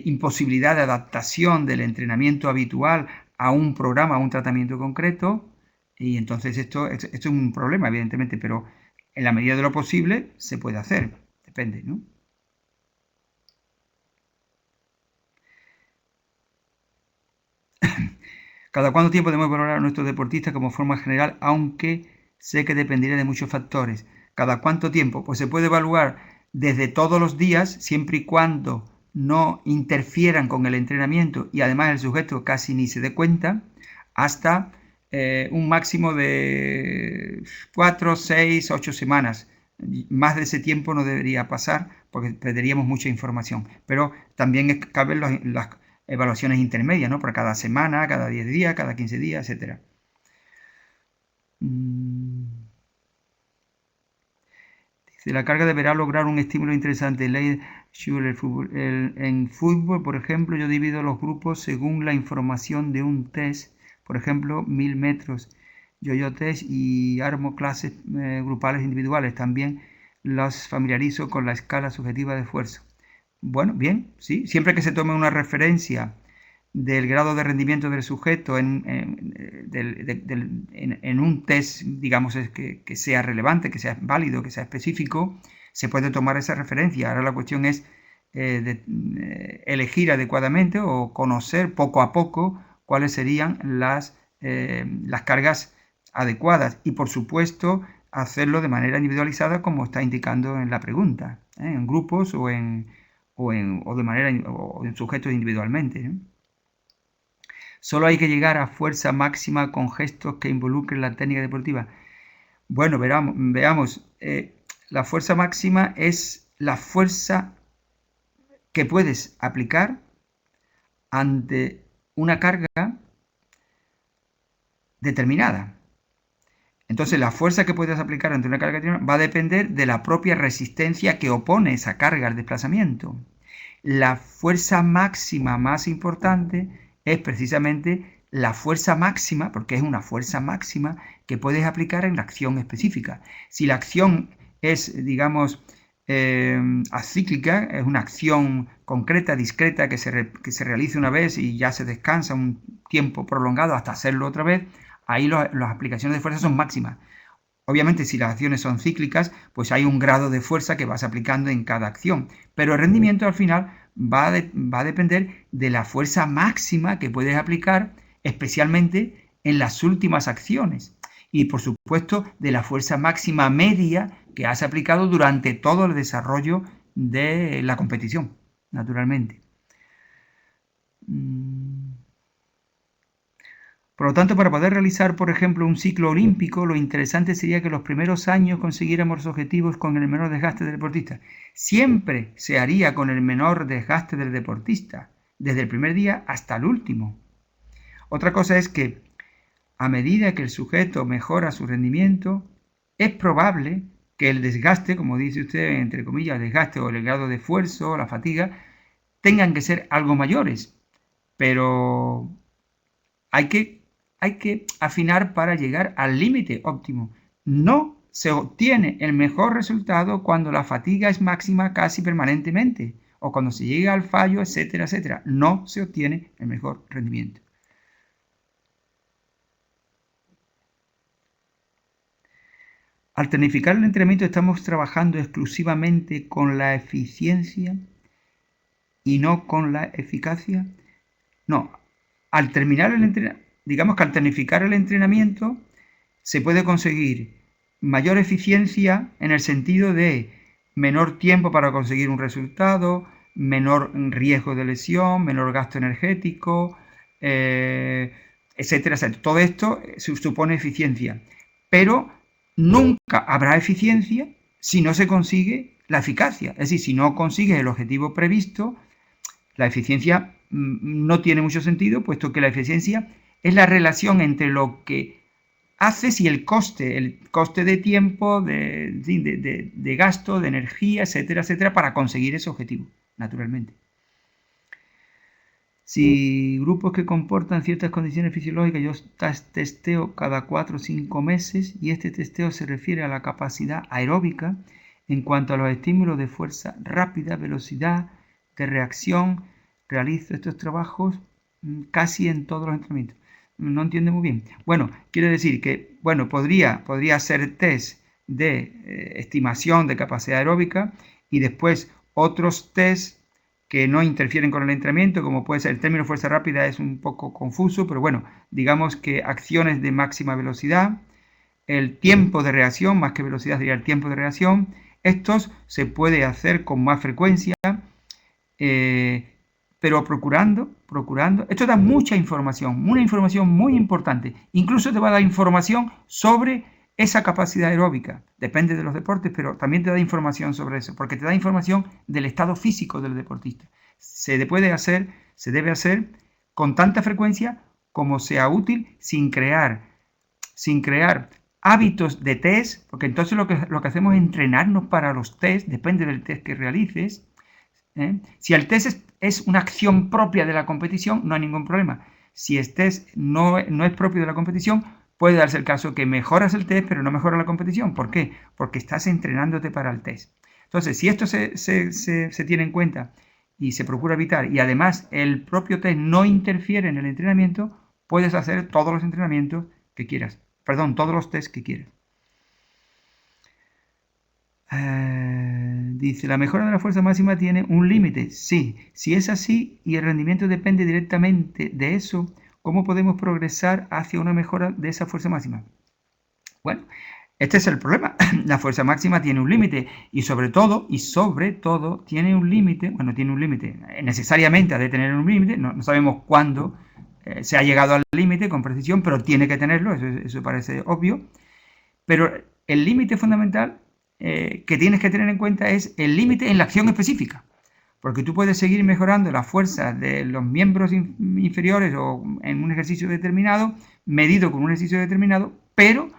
imposibilidad de adaptación del entrenamiento habitual a un programa, a un tratamiento concreto, y entonces esto es un problema, evidentemente, pero en la medida de lo posible se puede hacer, depende, ¿no? ¿Cada cuánto tiempo debemos valorar a nuestros deportistas como forma general, aunque sé que dependería de muchos factores? ¿Cada cuánto tiempo? Pues se puede evaluar desde todos los días, siempre y cuando no interfieran con el entrenamiento y además el sujeto casi ni se dé cuenta, hasta un máximo de 4, 6, 8 semanas. Más de ese tiempo no debería pasar porque perderíamos mucha información. Pero también caben las evaluaciones intermedias, ¿no? Por cada semana, cada 10 días, cada 15 días, etc. Dice, la carga deberá lograr un estímulo interesante. Ley Schuller, en fútbol, por ejemplo, yo divido los grupos según la información de un test. Por ejemplo, 1000 metros, yo-yo test, y armo clases grupales individuales. También las familiarizo con la escala subjetiva de esfuerzo. Bueno, bien, sí. Siempre que se tome una referencia del grado de rendimiento del sujeto en un test, digamos, que sea relevante, que sea válido, que sea específico, se puede tomar esa referencia. Ahora la cuestión es elegir adecuadamente o conocer poco a poco cuáles serían las cargas adecuadas y, por supuesto, hacerlo de manera individualizada como está indicando en la pregunta, en grupos o en sujetos individualmente, ¿no? Solo hay que llegar a fuerza máxima con gestos que involucren la técnica deportiva. Bueno, veamos. La fuerza máxima es la fuerza que puedes aplicar ante una carga determinada. Entonces, la fuerza que puedes aplicar ante una carga determinada va a depender de la propia resistencia que opone esa carga al desplazamiento. La fuerza máxima más importante es precisamente la fuerza máxima, porque es una fuerza máxima que puedes aplicar en la acción específica. Si la acción es, digamos, acíclica, es una acción concreta, discreta, que se realice una vez y ya se descansa un tiempo prolongado hasta hacerlo otra vez, ahí las aplicaciones de fuerza son máximas. Obviamente, si las acciones son cíclicas, pues hay un grado de fuerza que vas aplicando en cada acción. Pero el rendimiento al final va a depender de la fuerza máxima que puedes aplicar, especialmente en las últimas acciones. Y, por supuesto, de la fuerza máxima media que has aplicado durante todo el desarrollo de la competición, naturalmente. Por lo tanto, para poder realizar, por ejemplo, un ciclo olímpico, lo interesante sería que los primeros años consiguiéramos los objetivos con el menor desgaste del deportista. Siempre se haría con el menor desgaste del deportista, desde el primer día hasta el último. Otra cosa es que, a medida que el sujeto mejora su rendimiento, es probable que el desgaste, como dice usted, entre comillas, el desgaste o el grado de esfuerzo o la fatiga, tengan que ser algo mayores. Pero hay que afinar para llegar al límite óptimo. No se obtiene el mejor resultado cuando la fatiga es máxima casi permanentemente o cuando se llega al fallo, etcétera, etcétera. No se obtiene el mejor rendimiento. Al tecnificar el entrenamiento estamos trabajando exclusivamente con la eficiencia y no con la eficacia. No, al terminar el entrenamiento, digamos que al tecnificar el entrenamiento se puede conseguir mayor eficiencia en el sentido de menor tiempo para conseguir un resultado, menor riesgo de lesión, menor gasto energético, etcétera, etcétera. Todo esto supone eficiencia, pero nunca habrá eficiencia si no se consigue la eficacia. Es decir, si no consigues el objetivo previsto, la eficiencia no tiene mucho sentido, puesto que la eficiencia es la relación entre lo que haces y el coste de tiempo, de gasto, de energía, etcétera, etcétera, para conseguir ese objetivo, naturalmente. Si grupos que comportan ciertas condiciones fisiológicas, yo testeo cada 4 o 5 meses y este testeo se refiere a la capacidad aeróbica en cuanto a los estímulos de fuerza rápida, velocidad, de reacción. Realizo estos trabajos casi en todos los entrenamientos. No entiendo muy bien. Bueno, quiere decir que, bueno, podría hacer test de estimación de capacidad aeróbica y después otros test que no interfieren con el entrenamiento, como puede ser el término fuerza rápida, es un poco confuso, pero bueno, digamos que acciones de máxima velocidad, el tiempo de reacción, más que velocidad sería el tiempo de reacción, estos se puede hacer con más frecuencia, pero procurando, esto da mucha información, una información muy importante, incluso te va a dar información sobre esa capacidad aeróbica, depende de los deportes, pero también te da información sobre eso, porque te da información del estado físico del deportista. Se debe hacer con tanta frecuencia como sea útil, sin crear hábitos de test, porque entonces lo que hacemos es entrenarnos para los test, depende del test que realices. Si el test es una acción propia de la competición, no hay ningún problema. Si el test no es propio de la competición, puede darse el caso que mejoras el test, pero no mejora la competición. ¿Por qué? Porque estás entrenándote para el test. Entonces, si esto se tiene en cuenta y se procura evitar, y además el propio test no interfiere en el entrenamiento, puedes hacer todos los entrenamientos que quieras. Perdón, todos los tests que quieras. Dice, la mejora de la fuerza máxima tiene un límite. Sí, si es así y el rendimiento depende directamente de eso, ¿cómo podemos progresar hacia una mejora de esa fuerza máxima? Bueno, este es el problema. La fuerza máxima tiene un límite y sobre todo tiene un límite, bueno, tiene un límite, necesariamente ha de tener un límite, no sabemos cuándo se ha llegado al límite con precisión, pero tiene que tenerlo, eso parece obvio. Pero el límite fundamental que tienes que tener en cuenta es el límite en la acción específica. Porque tú puedes seguir mejorando la fuerza de los miembros inferiores o en un ejercicio determinado, medido con un ejercicio determinado, pero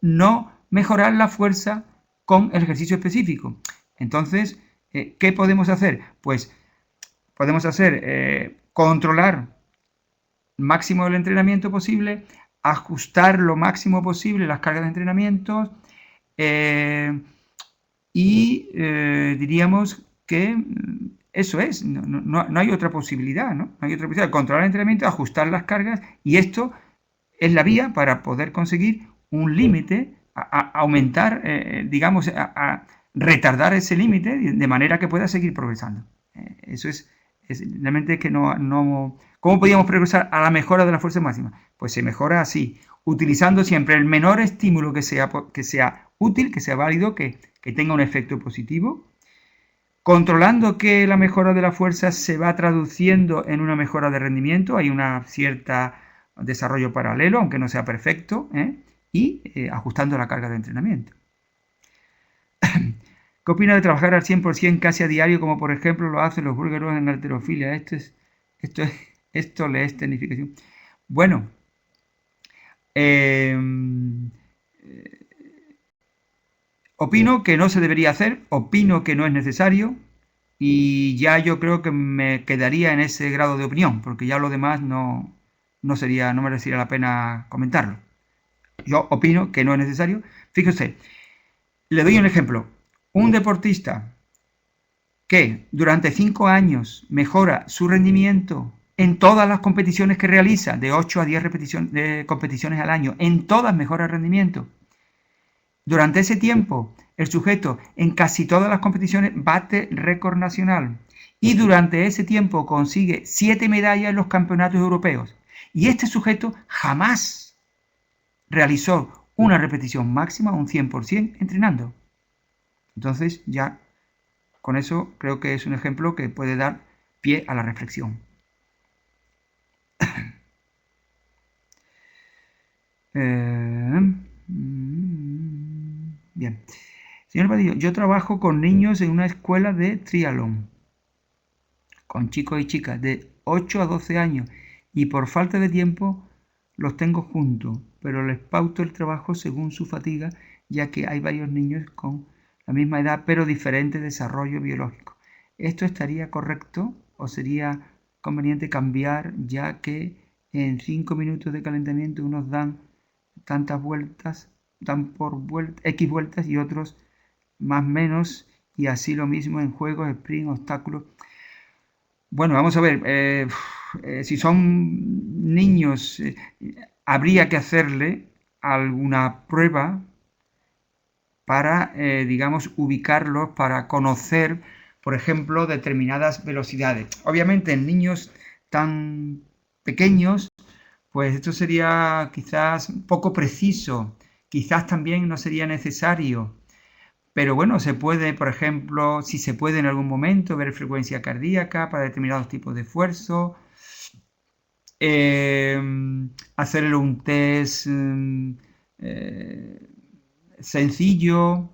no mejorar la fuerza con el ejercicio específico. Entonces, ¿qué podemos hacer? Pues podemos hacer controlar máximo del entrenamiento posible, ajustar lo máximo posible las cargas de entrenamiento y diríamos que eso es, no hay otra posibilidad, ¿no? No hay otra posibilidad, controlar el entrenamiento, ajustar las cargas y esto es la vía para poder conseguir un límite, aumentar, digamos, a retardar ese límite de manera que pueda seguir progresando. Eso es realmente que no. ¿Cómo podríamos progresar a la mejora de la fuerza máxima? Pues se mejora así, utilizando siempre el menor estímulo que sea útil, que sea válido, que tenga un efecto positivo, controlando que la mejora de la fuerza se va traduciendo en una mejora de rendimiento, hay una cierta desarrollo paralelo, aunque no sea perfecto, y ajustando la carga de entrenamiento. ¿Qué opina de trabajar al 100% casi a diario, como por ejemplo lo hacen los búlgaros en halterofilia? Esto le es tecnificación. Bueno, opino que no se debería hacer, opino que no es necesario y ya yo creo que me quedaría en ese grado de opinión, porque ya lo demás no merecería la pena comentarlo. Yo opino que no es necesario. Fíjese, le doy un ejemplo. Un deportista que durante 5 años mejora su rendimiento en todas las competiciones que realiza, de 8 a 10 competiciones al año, en todas mejora el rendimiento. Durante ese tiempo, el sujeto en casi todas las competiciones bate récord nacional y durante ese tiempo consigue 7 medallas en los campeonatos europeos. Y este sujeto jamás realizó una repetición máxima, un 100% entrenando. Entonces ya con eso creo que es un ejemplo que puede dar pie a la reflexión. Bien. Señor Vadillo, yo trabajo con niños en una escuela de triatlón, con chicos y chicas de 8 a 12 años, y por falta de tiempo los tengo juntos, pero les pauto el trabajo según su fatiga, ya que hay varios niños con la misma edad, pero diferente desarrollo biológico. ¿Esto estaría correcto o sería conveniente cambiar, ya que en 5 minutos de calentamiento unos dan tantas vueltas, dan por X vueltas y otros más menos, y así lo mismo en juegos, sprint, obstáculos. Bueno, vamos a ver, si son niños, habría que hacerle alguna prueba para, digamos, ubicarlos, para conocer, por ejemplo, determinadas velocidades. Obviamente en niños tan pequeños, pues esto sería quizás poco preciso, quizás también no sería necesario, pero bueno, se puede, por ejemplo, si se puede en algún momento ver frecuencia cardíaca para determinados tipos de esfuerzo, hacerle un test sencillo,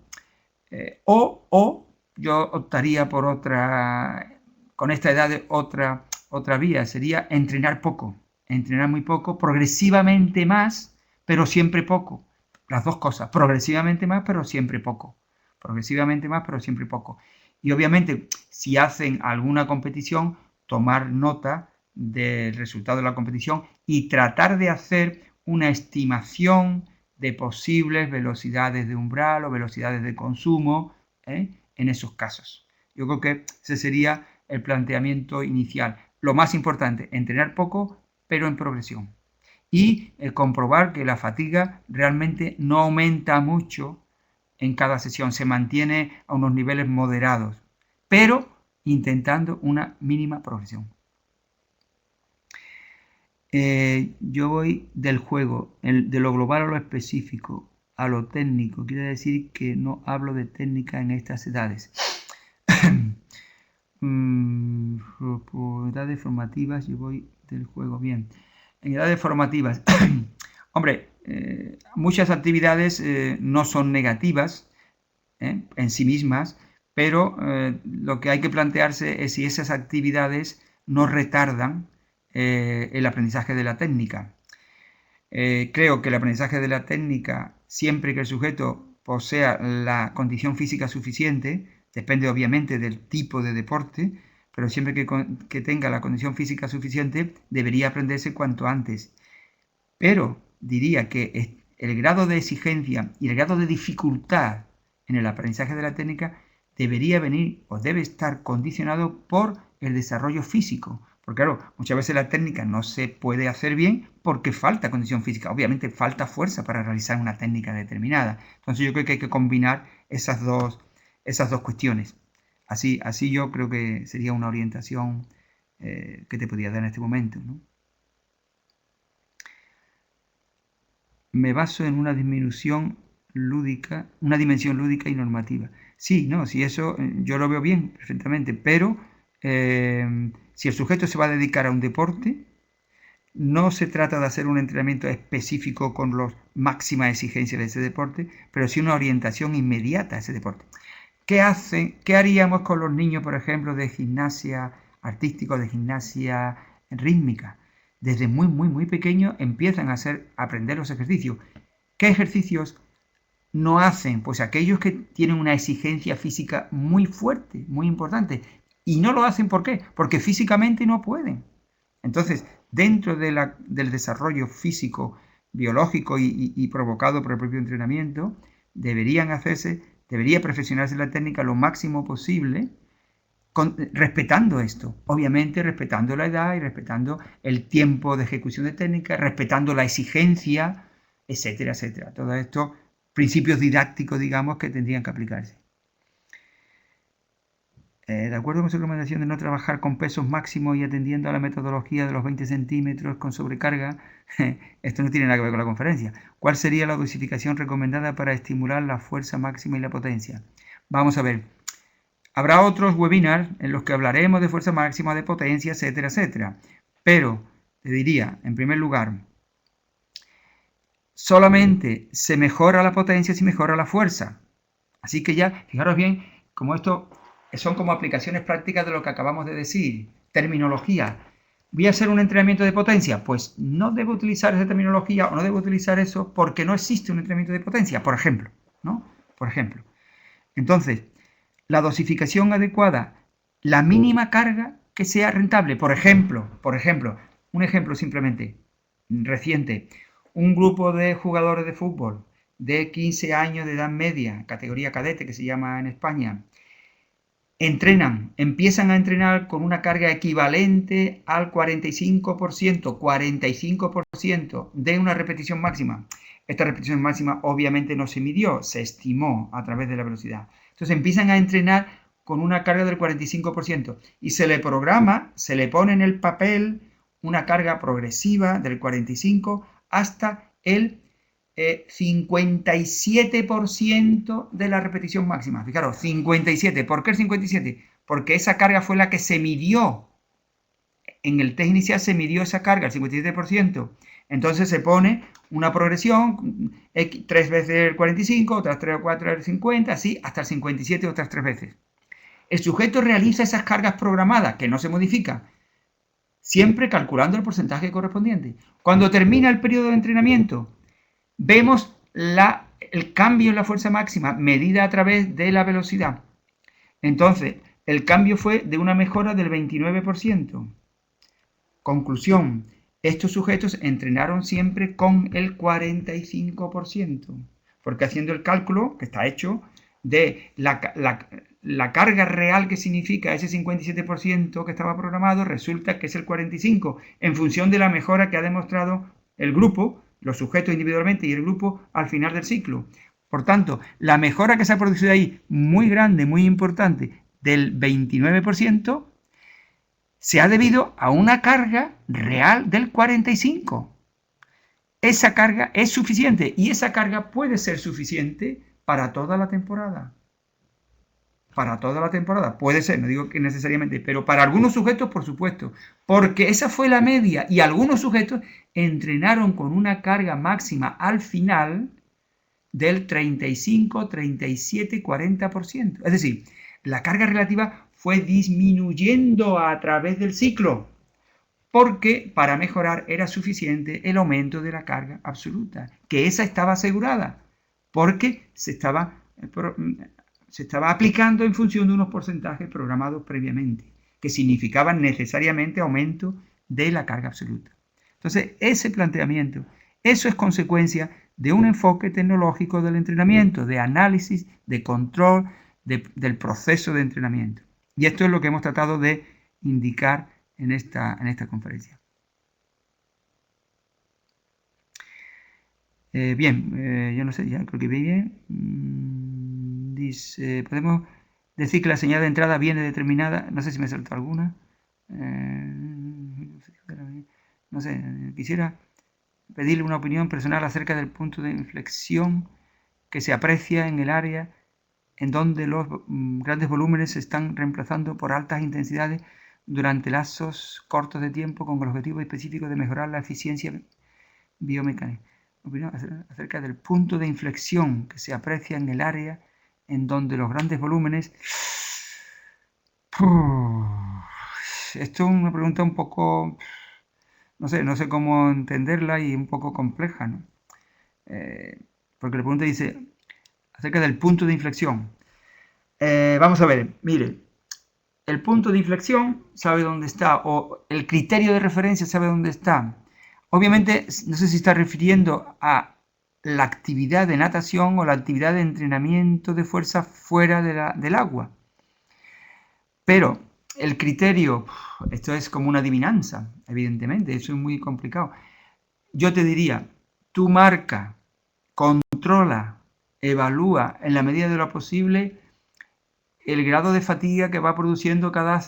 o yo optaría por otra, con esta edad, otra vía, sería entrenar poco, entrenar muy poco, progresivamente más, pero siempre poco. Las dos cosas, progresivamente más, pero siempre poco. Progresivamente más, pero siempre poco. Y obviamente, si hacen alguna competición, tomar nota del resultado de la competición y tratar de hacer una estimación de posibles velocidades de umbral o velocidades de consumo en esos casos. Yo creo que ese sería el planteamiento inicial. Lo más importante, entrenar poco, pero en progresión. Y comprobar que la fatiga realmente no aumenta mucho en cada sesión, se mantiene a unos niveles moderados, pero intentando una mínima progresión. Yo voy del juego, de lo global a lo específico, a lo técnico. Quiere decir que no hablo de técnica en estas edades. Por edades formativas, yo voy del juego. Bien. En edades formativas, hombre, muchas actividades no son negativas en sí mismas, pero lo que hay que plantearse es si esas actividades no retardan el aprendizaje de la técnica. Creo que el aprendizaje de la técnica, siempre que el sujeto posea la condición física suficiente, depende obviamente del tipo de deporte, pero siempre que tenga la condición física suficiente, debería aprenderse cuanto antes. Pero diría que el grado de exigencia y el grado de dificultad en el aprendizaje de la técnica debería venir o debe estar condicionado por el desarrollo físico. Porque claro, muchas veces la técnica no se puede hacer bien porque falta condición física. Obviamente falta fuerza para realizar una técnica determinada. Entonces yo creo que hay que combinar esas dos cuestiones. Así yo creo que sería una orientación que te podría dar en este momento, ¿no? Me baso en una dimensión lúdica y normativa. Sí, no, si eso yo lo veo bien, perfectamente, pero si el sujeto se va a dedicar a un deporte, no se trata de hacer un entrenamiento específico con las máximas exigencias de ese deporte, pero sí una orientación inmediata a ese deporte. ¿Qué haríamos con los niños, por ejemplo, de gimnasia artística, de gimnasia rítmica? Desde muy, muy, muy pequeños empiezan a aprender los ejercicios. ¿Qué ejercicios no hacen? Pues aquellos que tienen una exigencia física muy fuerte, muy importante. Y no lo hacen, ¿por qué? Porque físicamente no pueden. Entonces, dentro del desarrollo físico, biológico y provocado por el propio entrenamiento, debería perfeccionarse la técnica lo máximo posible, respetando esto, obviamente respetando la edad y respetando el tiempo de ejecución de técnica, respetando la exigencia, etcétera, etcétera. Todo esto, principios didácticos, digamos, que tendrían que aplicarse. De acuerdo con su recomendación de no trabajar con pesos máximos y atendiendo a la metodología de los 20 centímetros con sobrecarga, esto no tiene nada que ver con la conferencia. ¿Cuál sería la dosificación recomendada para estimular la fuerza máxima y la potencia? Vamos a ver. Habrá otros webinars en los que hablaremos de fuerza máxima, de potencia, etcétera, etcétera. Pero te diría, en primer lugar, solamente se mejora la potencia si mejora la fuerza. Así que ya, fijaros bien, como esto son como aplicaciones prácticas de lo que acabamos de decir. Terminología. ¿Voy a hacer un entrenamiento de potencia? Pues no debo utilizar esa terminología o no debo utilizar eso porque no existe un entrenamiento de potencia, por ejemplo, ¿no? Por ejemplo. Entonces, la dosificación adecuada, la mínima carga que sea rentable. Por ejemplo, un ejemplo simplemente reciente, un grupo de jugadores de fútbol de 15 años de edad media, categoría cadete que se llama en España, empiezan a entrenar con una carga equivalente al 45% de una repetición máxima. Esta repetición máxima obviamente no se midió, se estimó a través de la velocidad. Entonces empiezan a entrenar con una carga del 45% y se le programa, se le pone en el papel una carga progresiva del 45 hasta el 57% de la repetición máxima. Fijaros, 57. ¿Por qué el 57? Porque esa carga fue la que se midió. En el test inicial se midió esa carga, el 57%. Entonces se pone una progresión, 3 veces el 45, otras 3 o 4 el 50, así hasta el 57 otras 3 veces. El sujeto realiza esas cargas programadas, que no se modifican, siempre calculando el porcentaje correspondiente. Cuando termina el periodo de entrenamiento, vemos el cambio en la fuerza máxima medida a través de la velocidad. Entonces, el cambio fue de una mejora del 29%. Conclusión, estos sujetos entrenaron siempre con el 45%, porque haciendo el cálculo, que está hecho, de la carga real que significa ese 57% que estaba programado, resulta que es el 45%, en función de la mejora que ha demostrado el grupo, los sujetos individualmente y el grupo al final del ciclo. Por tanto, la mejora que se ha producido ahí, muy grande, muy importante, del 29%, se ha debido a una carga real del 45%. Esa carga es suficiente y esa carga puede ser suficiente para toda la temporada. Para toda la temporada, puede ser, no digo que necesariamente, pero para algunos sujetos, por supuesto, porque esa fue la media y algunos sujetos entrenaron con una carga máxima al final del 35, 37, 40%. Es decir, la carga relativa fue disminuyendo a través del ciclo, porque para mejorar era suficiente el aumento de la carga absoluta, que esa estaba asegurada, porque se estaba aplicando en función de unos porcentajes programados previamente, que significaban necesariamente aumento de la carga absoluta. Entonces, ese planteamiento, eso es consecuencia de un enfoque tecnológico del entrenamiento, de análisis, de control del proceso de entrenamiento. Y esto es lo que hemos tratado de indicar en esta conferencia. Bien, yo no sé, ya creo que vi bien. Dice, podemos decir que la señal de entrada viene determinada, no sé si me salta alguna. No sé, quisiera pedirle una opinión personal acerca del punto de inflexión que se aprecia en el área en donde los grandes volúmenes se están reemplazando por altas intensidades durante lapsos cortos de tiempo con el objetivo específico de mejorar la eficiencia biomecánica. Opinión acerca del punto de inflexión que se aprecia en el área en donde los grandes volúmenes... Esto es una pregunta un poco... No sé cómo entenderla y un poco compleja, ¿no? Porque la pregunta dice acerca del punto de inflexión. Vamos a ver, mire, el punto de inflexión sabe dónde está, o el criterio de referencia sabe dónde está. Obviamente, no sé si está refiriendo a la actividad de natación o la actividad de entrenamiento de fuerza fuera del agua. Pero el criterio, esto es como una adivinanza, evidentemente, eso es muy complicado. Yo te diría, tú marca, controla, evalúa en la medida de lo posible el grado de fatiga que va produciendo cada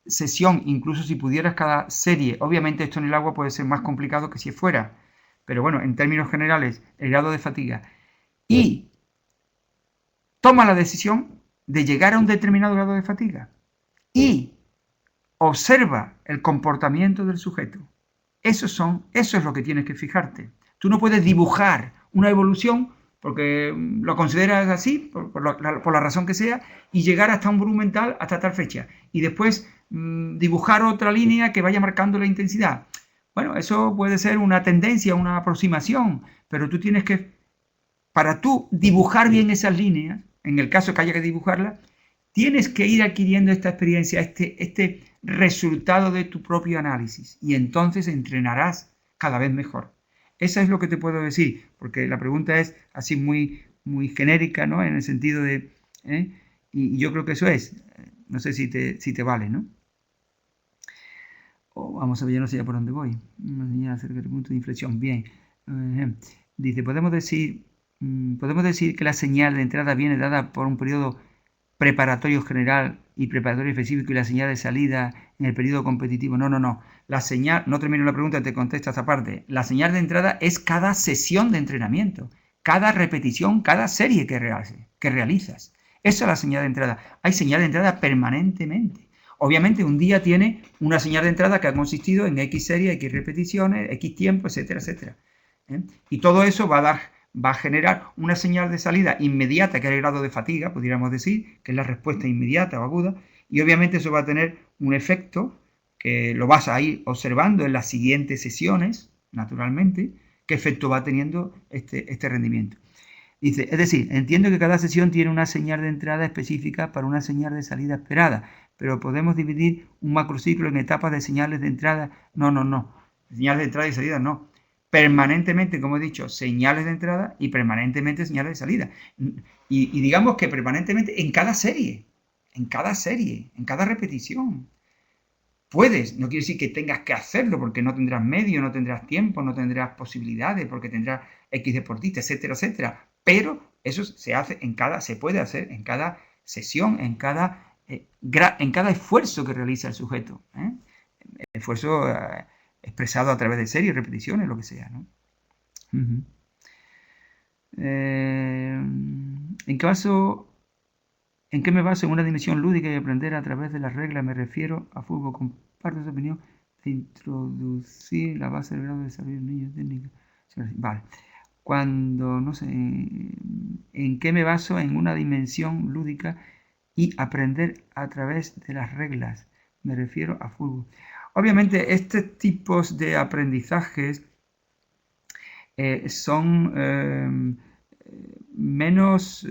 sesión, incluso si pudieras cada serie. Obviamente esto en el agua puede ser más complicado que si fuera, pero bueno, en términos generales, el grado de fatiga. Y toma la decisión de llegar a un determinado grado de fatiga. Y observa el comportamiento del sujeto. Eso es lo que tienes que fijarte. Tú no puedes dibujar una evolución porque lo consideras así, por la razón que sea, y llegar hasta un volumen tal, hasta tal fecha. Y después dibujar otra línea que vaya marcando la intensidad. Bueno, eso puede ser una tendencia, una aproximación, pero tú tienes que, para tú dibujar bien esas líneas, en el caso que haya que dibujarlas, tienes que ir adquiriendo esta experiencia, este resultado de tu propio análisis y entonces entrenarás cada vez mejor. Eso es lo que te puedo decir, porque la pregunta es así muy, muy genérica, ¿no? En el sentido de... Y yo creo que eso es. No sé si te vale, ¿no? Vamos a ver, yo no sé ya por dónde voy. Una señal acerca del punto de inflexión. Bien. Dice, podemos decir que la señal de entrada viene dada por un periodo preparatorio general y preparatorio específico y la señal de salida en el periodo competitivo. No. La señal, no termino la pregunta, te contesto esta parte. La señal de entrada es cada sesión de entrenamiento, cada repetición, cada serie que realizas. Esa es la señal de entrada. Hay señal de entrada permanentemente. Obviamente un día tiene una señal de entrada que ha consistido en X series, X repeticiones, X tiempo, etcétera, etcétera. Y todo eso va a generar una señal de salida inmediata, que es el grado de fatiga, pudiéramos decir, que es la respuesta inmediata o aguda, y obviamente eso va a tener un efecto que lo vas a ir observando en las siguientes sesiones, naturalmente, qué efecto va teniendo este rendimiento. Dice, es decir, entiendo que cada sesión tiene una señal de entrada específica para una señal de salida esperada, pero podemos dividir un macrociclo en etapas de señales de entrada. No. Señales de entrada y salida no. Permanentemente, como he dicho, señales de entrada y permanentemente señales de salida. Y digamos que permanentemente en cada serie, en cada repetición. Puedes, no quiere decir que tengas que hacerlo porque no tendrás medio, no tendrás tiempo, no tendrás posibilidades, porque tendrás X deportista, etcétera, etcétera. Pero eso se puede hacer en cada sesión, en cada esfuerzo que realiza el sujeto. Esfuerzo expresado a través de series, repeticiones, lo que sea, ¿no? ¿En qué me baso en una dimensión lúdica y aprender a través de las reglas? Me refiero a fútbol. Comparto su opinión de introducir la base del grado de desarrollo del niño técnica. Vale. ¿En qué me baso en una dimensión lúdica y aprender a través de las reglas? Me refiero a fútbol. Obviamente, estos tipos de aprendizajes son menos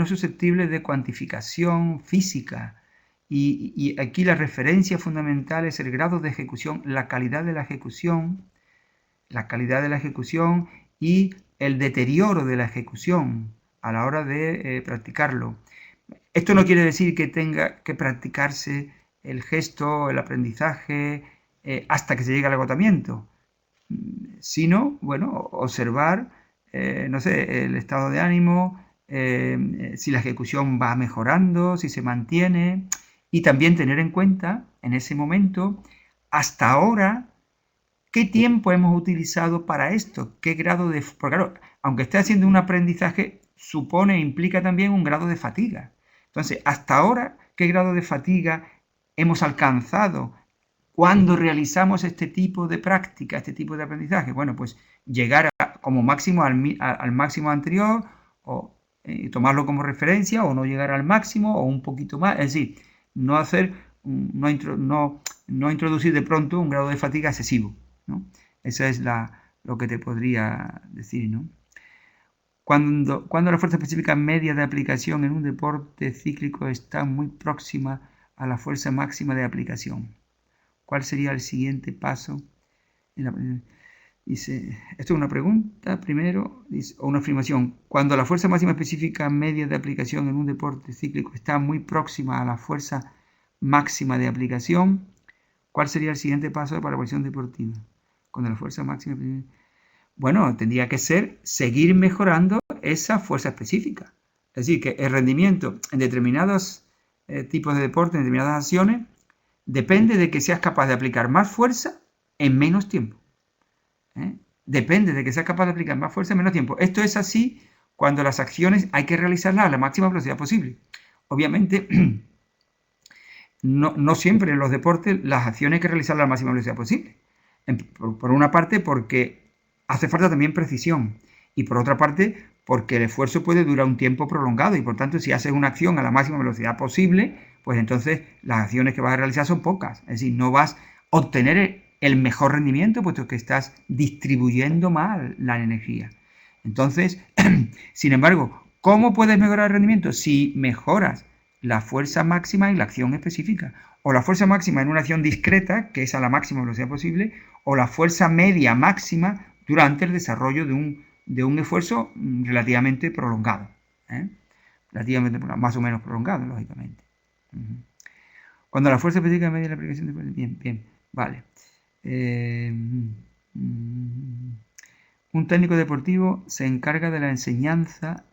susceptibles de cuantificación física. Y aquí la referencia fundamental es el grado de ejecución, la calidad de la ejecución y el deterioro de la ejecución a la hora de practicarlo. Esto no quiere decir que tenga que practicarse el gesto, el aprendizaje, hasta que se llegue al agotamiento, sino, observar, el estado de ánimo, si la ejecución va mejorando, si se mantiene, y también tener en cuenta, en ese momento, hasta ahora, qué tiempo hemos utilizado para esto, qué grado de... Porque claro, aunque esté haciendo un aprendizaje, implica también un grado de fatiga. Entonces, hasta ahora, ¿qué grado de fatiga hemos alcanzado cuando realizamos este tipo de práctica, este tipo de aprendizaje? Bueno, pues llegar como máximo al máximo anterior, o tomarlo como referencia, o no llegar al máximo, o un poquito más. Es decir, no introducir de pronto un grado de fatiga excesivo, ¿no? Eso es lo que te podría decir, ¿no? Cuando la fuerza específica media de aplicación en un deporte cíclico está muy próxima a la fuerza máxima de aplicación, ¿cuál sería el siguiente paso? Dice, esto es una pregunta primero, o una afirmación. Cuando la fuerza máxima específica media de aplicación en un deporte cíclico está muy próxima a la fuerza máxima de aplicación, ¿cuál sería el siguiente paso para la evaluación deportiva? Cuando la fuerza máxima... Bueno, tendría que ser seguir mejorando esa fuerza específica. Es decir, que el rendimiento en determinados tipos de deporte, en determinadas acciones, depende de que seas capaz de aplicar más fuerza en menos tiempo. Depende de que seas capaz de aplicar más fuerza en menos tiempo. Esto es así cuando las acciones hay que realizarlas a la máxima velocidad posible. Obviamente, no siempre en los deportes las acciones hay que realizarlas a la máxima velocidad posible. Por una parte, porque hace falta también precisión. Y por otra parte, porque el esfuerzo puede durar un tiempo prolongado. Y por tanto, si haces una acción a la máxima velocidad posible, pues entonces las acciones que vas a realizar son pocas. Es decir, no vas a obtener el mejor rendimiento, puesto que estás distribuyendo mal la energía. Entonces, sin embargo, ¿cómo puedes mejorar el rendimiento? Si mejoras la fuerza máxima y la acción específica. o la fuerza máxima en una acción discreta, que es a la máxima velocidad posible, o la fuerza media máxima durante el desarrollo de un esfuerzo relativamente prolongado. Relativamente más o menos prolongado, lógicamente. Cuando la fuerza específica media la aplicación de... Bien, vale. Un técnico deportivo se encarga de la enseñanza